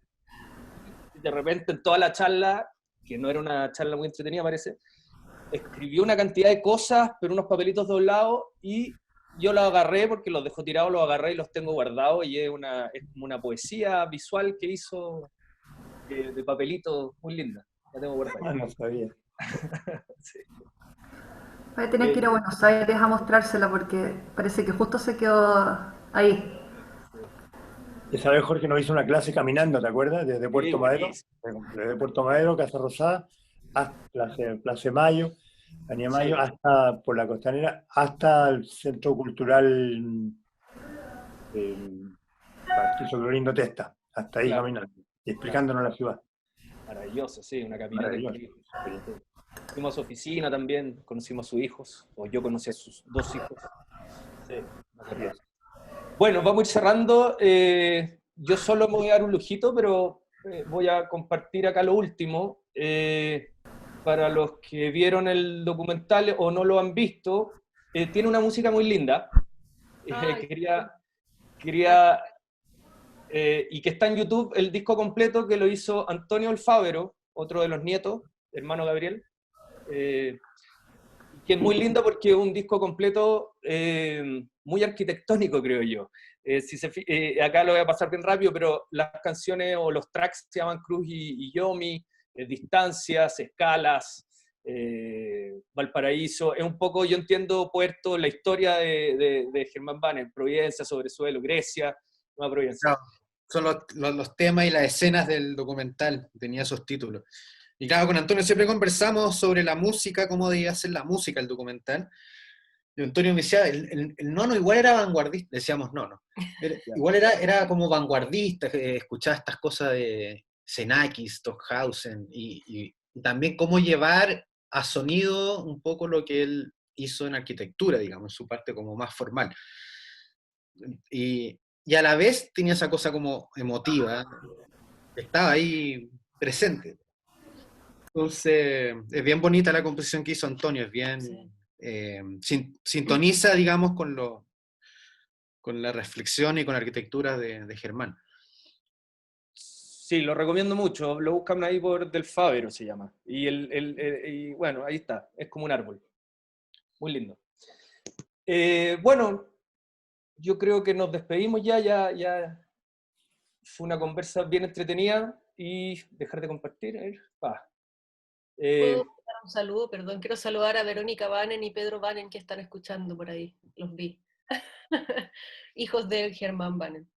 Y de repente en toda la charla, que no era una charla muy entretenida parece, escribió una cantidad de cosas, pero unos papelitos doblados, y yo los agarré porque los dejó tirados, los agarré y los tengo guardados, y es como una poesía visual que hizo de papelitos muy linda. La tengo guardada. Ah, no sabía. Sí. Voy a tener que ir a Buenos Aires a mostrársela porque parece que justo se quedó ahí. Esa vez Jorge nos hizo una clase caminando, ¿te acuerdas? Desde Puerto Madero, Buenísimo. desde Puerto Madero, Casa Rosada, hasta Plaza Mayo, Avenida Mayo, Sí. hasta por la costanera, hasta el Centro Cultural Patricio Clorindo Testa, hasta ahí Claro, caminando, y explicándonos la ciudad. maravilloso, sí, una caminata Maravilloso. increíble. Fuimos a su oficina también, conocimos a sus hijos, o yo conocí a sus 2 hijos. Sí, maravilloso. Bueno, vamos a ir cerrando. Yo solo me voy a dar un lujito, pero voy a compartir acá lo último. Para los que vieron el documental o no lo han visto, tiene una música muy linda. Ay, Quería y que está en YouTube el disco completo, que lo hizo Antonio Alfávero, otro de los nietos, hermano Gabriel, que es muy lindo porque es un disco completo muy arquitectónico, creo yo. Acá lo voy a pasar bien rápido, pero las canciones o los tracks se llaman Cruz y Yomi, Distancias, Escalas, Valparaíso. Es un poco, yo entiendo, Puerto, la historia de Germán Banner, Providencia, Sobresuelo, Grecia, Nueva Providencia. Claro, son los temas y las escenas del documental, tenía esos títulos. Y claro, con Antonio siempre conversamos sobre la música, cómo debía ser la música el documental. Y Antonio me decía, el nono igual era vanguardista, decíamos nono, igual era como vanguardista, escuchaba estas cosas de Xenakis, Stockhausen, y también cómo llevar a sonido un poco lo que él hizo en arquitectura, digamos, en su parte como más formal. Y a la vez tenía esa cosa como emotiva, estaba ahí presente. Entonces, es bien bonita la composición que hizo Antonio, es bien, sintoniza, digamos, con la reflexión y con la arquitectura de Germán. Sí, lo recomiendo mucho. Lo buscan ahí por Del Fávero, se llama. Y bueno, ahí está. Es como un árbol. Muy lindo. Bueno, yo creo que nos despedimos ya. Fue una conversa bien entretenida. Y dejar de compartir. ¿puedo dar un saludo? Perdón, quiero saludar a Verónica Banen y Pedro Banen que están escuchando por ahí. Los vi. Hijos de Germán Banen.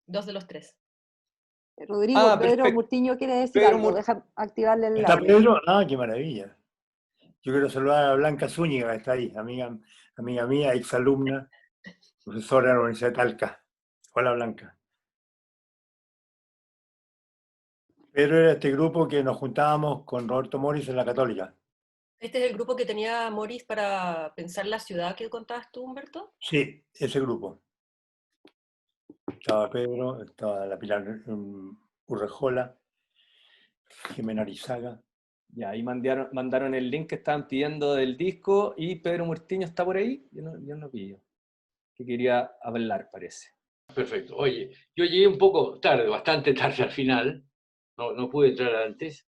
2 de los 3. Rodrigo, Pedro Perfecto. Murtiño quiere decir Pedro algo, deja activarle el ¿Está audio. Pedro? Ah, qué maravilla. Yo quiero saludar a Blanca Zúñiga, que está ahí, amiga mía, exalumna, profesora de la Universidad de Talca. Hola, Blanca. Pedro era este grupo que nos juntábamos con Roberto Moris en la Católica. ¿Este es el grupo que tenía Morris para pensar la ciudad que contabas tú, Humberto? Sí, ese grupo. Estaba Pedro, estaba la Pilar Urrejola, Jimena Arizaga. Ya, ahí mandaron el link que estaban pidiendo del disco. Y Pedro Murtiño está por ahí. Yo no pillo. Que quería hablar, parece. Perfecto. Oye, yo llegué un poco tarde, bastante tarde al final, no pude entrar antes,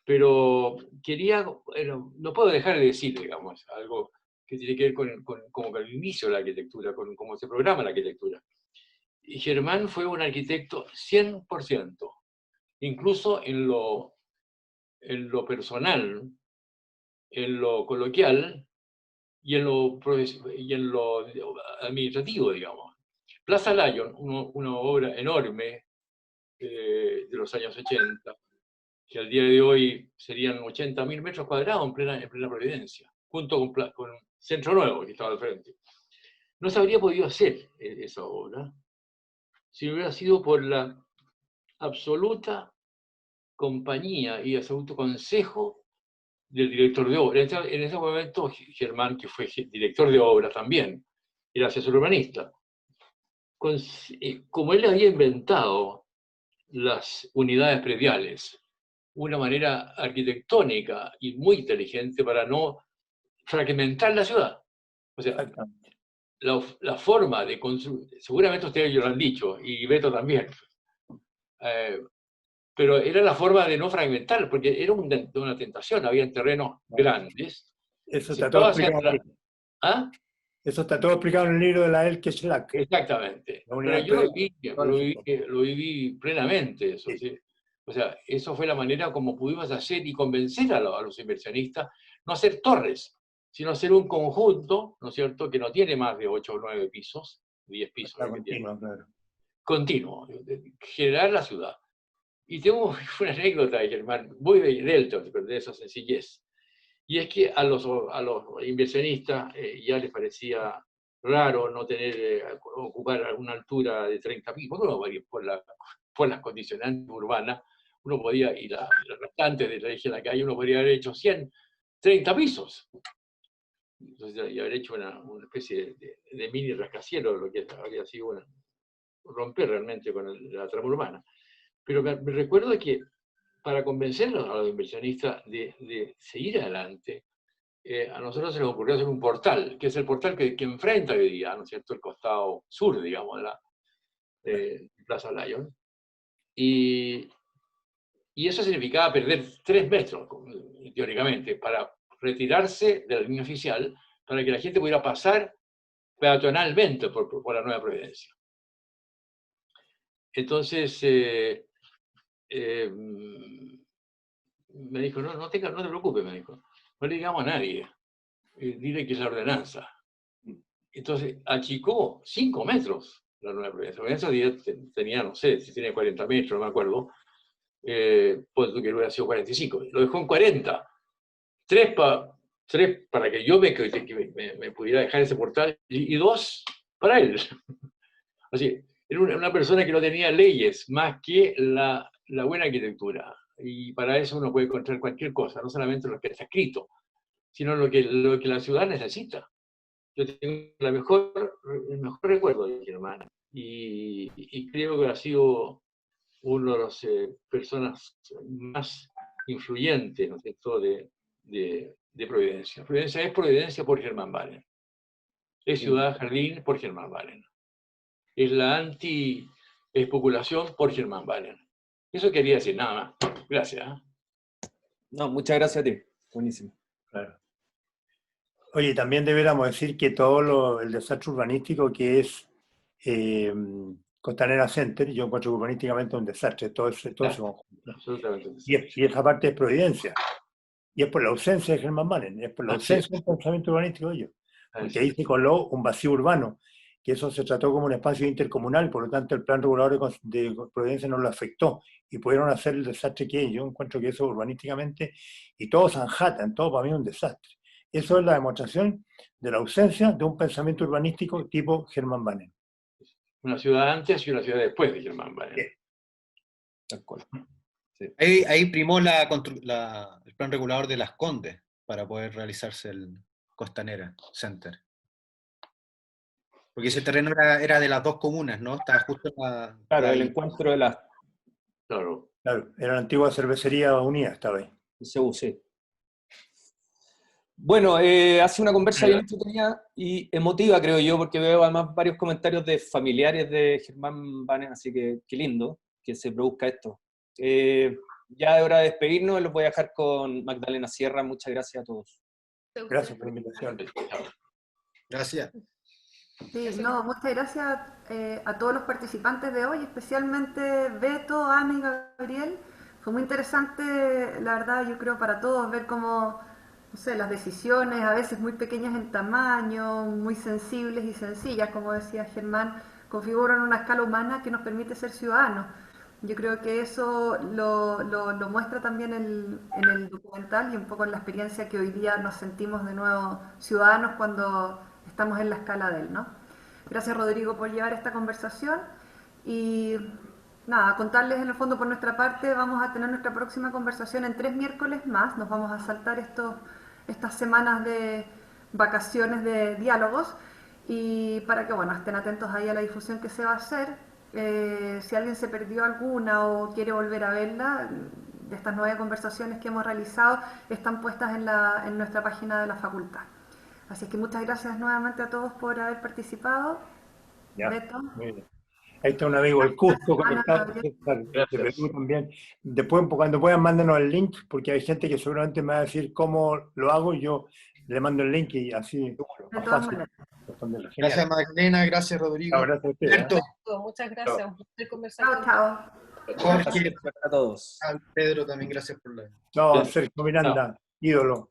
pero quería, bueno, no puedo dejar de decir, digamos, algo que tiene que ver como con el inicio de la arquitectura, con cómo se programa la arquitectura. Y Germán fue un arquitecto 100%, incluso en lo personal, en lo coloquial y en lo administrativo, digamos. Plaza Lyon, una obra enorme de los años 80, que al día de hoy serían 80.000 metros cuadrados en plena Providencia, junto con Centro Nuevo, que estaba al frente. No se habría podido hacer esa obra si hubiera sido por la absoluta compañía y absoluto consejo del director de obra. En ese momento, Germán, que fue director de obra también, era asesor urbanista. como él había inventado las unidades prediales, una manera arquitectónica y muy inteligente para no fragmentar la ciudad. O sea, Exactamente. la forma de construir, seguramente ustedes lo han dicho, y Beto también, pero era la forma de no fragmentar, porque era una tentación, había terrenos grandes. Eso Si está todo todas se explicado en el libro. ¿Ah? Eso está todo explicado en el libro de la Elke Schlack. Exactamente. La Pero unidad yo predial. lo viví plenamente, eso, Sí. ¿sí? O sea, eso fue la manera como pudimos hacer y convencer a los inversionistas, no hacer torres, sino hacer un conjunto, ¿no es cierto?, que no tiene más de 8 o 9 pisos, 10 pisos, Está que tiene, continuo, claro. continuo, generar la ciudad. Y tengo una anécdota, Germán, muy de Elton, pero de esa sencillez. Y es que a los inversionistas ya les parecía raro no tener, ocupar una altura de 30 pisos. Por las condicionantes urbanas, uno podía, y las restantes de la eje de la calle, uno podría haber hecho 30 pisos. Entonces, y haber hecho una especie de mini rascacielos, lo que habría sido romper realmente con la trama urbana. Pero me recuerdo que para convencerlos a los inversionistas de seguir adelante, a nosotros se nos ocurrió hacer un portal, que es el portal que enfrenta hoy día, ¿no es cierto?, el costado sur, digamos, de Plaza Lyon. Y eso significaba perder 3 metros, teóricamente, para retirarse de la línea oficial, para que la gente pudiera pasar peatonalmente por la Nueva Providencia. Entonces, me dijo, no te preocupes, me dijo, no le digamos a nadie, dile que es la ordenanza. Entonces, achicó 5 metros la Nueva Providencia. En esos días tenía, no sé, si tenía 40 metros, no me acuerdo, pues que hubiera sido 45. Lo dejó en 40. 3 para que yo me pudiera dejar ese portal y 2 para él. Así, era una persona que no tenía leyes más que la buena arquitectura. Y para eso uno puede encontrar cualquier cosa, no solamente lo que está escrito, sino lo que la ciudad necesita. Yo tengo el mejor recuerdo de Germán y creo que ha sido una de las personas más influyentes, ¿no es cierto?, de Providencia. Providencia es Providencia por Germán Bahren. Es Ciudad Jardín por Germán Bahren. Es la anti-especulación por Germán Bahren. Eso quería decir, nada más. Gracias. No, muchas gracias a ti. Buenísimo. Claro. Oye, también deberíamos decir que todo el desastre urbanístico que es Costanera Center, yo encuentro urbanísticamente un desastre, todo ese conjunto. Absolutamente. Y esa parte es Providencia. Y es por la ausencia de Germán Bahren, es por la ausencia del pensamiento urbanístico de ellos. Porque ahí se coló un vacío urbano, que eso se trató como un espacio intercomunal, por lo tanto el plan regulador de Providencia no lo afectó y pudieron hacer el desastre que es. Yo encuentro que eso urbanísticamente, y todo Sanhattan, todo para mí es un desastre. Eso es la demostración de la ausencia de un pensamiento urbanístico tipo Germán Bahren. Una ciudad antes y una ciudad después de Germán Bahren. Tal cual. Sí. Ahí primó el plan regulador de Las Condes para poder realizarse el Costanera Center. Porque ese terreno era de las dos comunas, ¿no? Estaba justo en la... Claro, el encuentro de las... Claro. Claro, era la antigua cervecería unida, estaba ahí. Sí. Bueno, hace una conversa bien entretenida y emotiva, creo yo, porque veo además varios comentarios de familiares de Germán Bahren, así que qué lindo que se produzca esto. Ya es hora de despedirnos, los voy a dejar con Magdalena Sierra. Muchas gracias a todos. Gracias por la invitación. Gracias. Sí, no, muchas gracias a todos los participantes de hoy, especialmente Beto, Ana y Gabriel. Fue muy interesante, la verdad, yo creo para todos, ver cómo, no sé, las decisiones, a veces muy pequeñas en tamaño, muy sensibles y sencillas, como decía Germán, configuran una escala humana que nos permite ser ciudadanos. Yo creo que eso lo muestra también en el documental y un poco en la experiencia que hoy día nos sentimos de nuevo ciudadanos cuando estamos en la escala de él, ¿no? Gracias, Rodrigo, por llevar esta conversación y nada, contarles en el fondo por nuestra parte, vamos a tener nuestra próxima conversación en 3 miércoles más, nos vamos a saltar estas semanas de vacaciones de diálogos y para que, bueno, estén atentos ahí a la difusión que se va a hacer. Si alguien se perdió alguna o quiere volver a verla, de estas 9 conversaciones que hemos realizado, están puestas en nuestra página de la facultad. Así que muchas gracias nuevamente a todos por haber participado. Ya, Beto. muy bien. Ahí está un amigo, el Cusco, Ana, conectado de Perú también. Después, cuando puedan, mándenos el link, porque hay gente que seguramente me va a decir cómo lo hago, y yo le mando el link y así De más todas fácil maneras. responderlo. Gracias Genial. Magdalena, gracias Rodrigo. Chao, gracias a ustedes. Alberto, Muchas gracias, un placer conversar Chao, contigo. chao. Jorge, Gracias a todos. Pedro también, gracias por la... Chao, Gracias. Sergio Miranda, ídolo.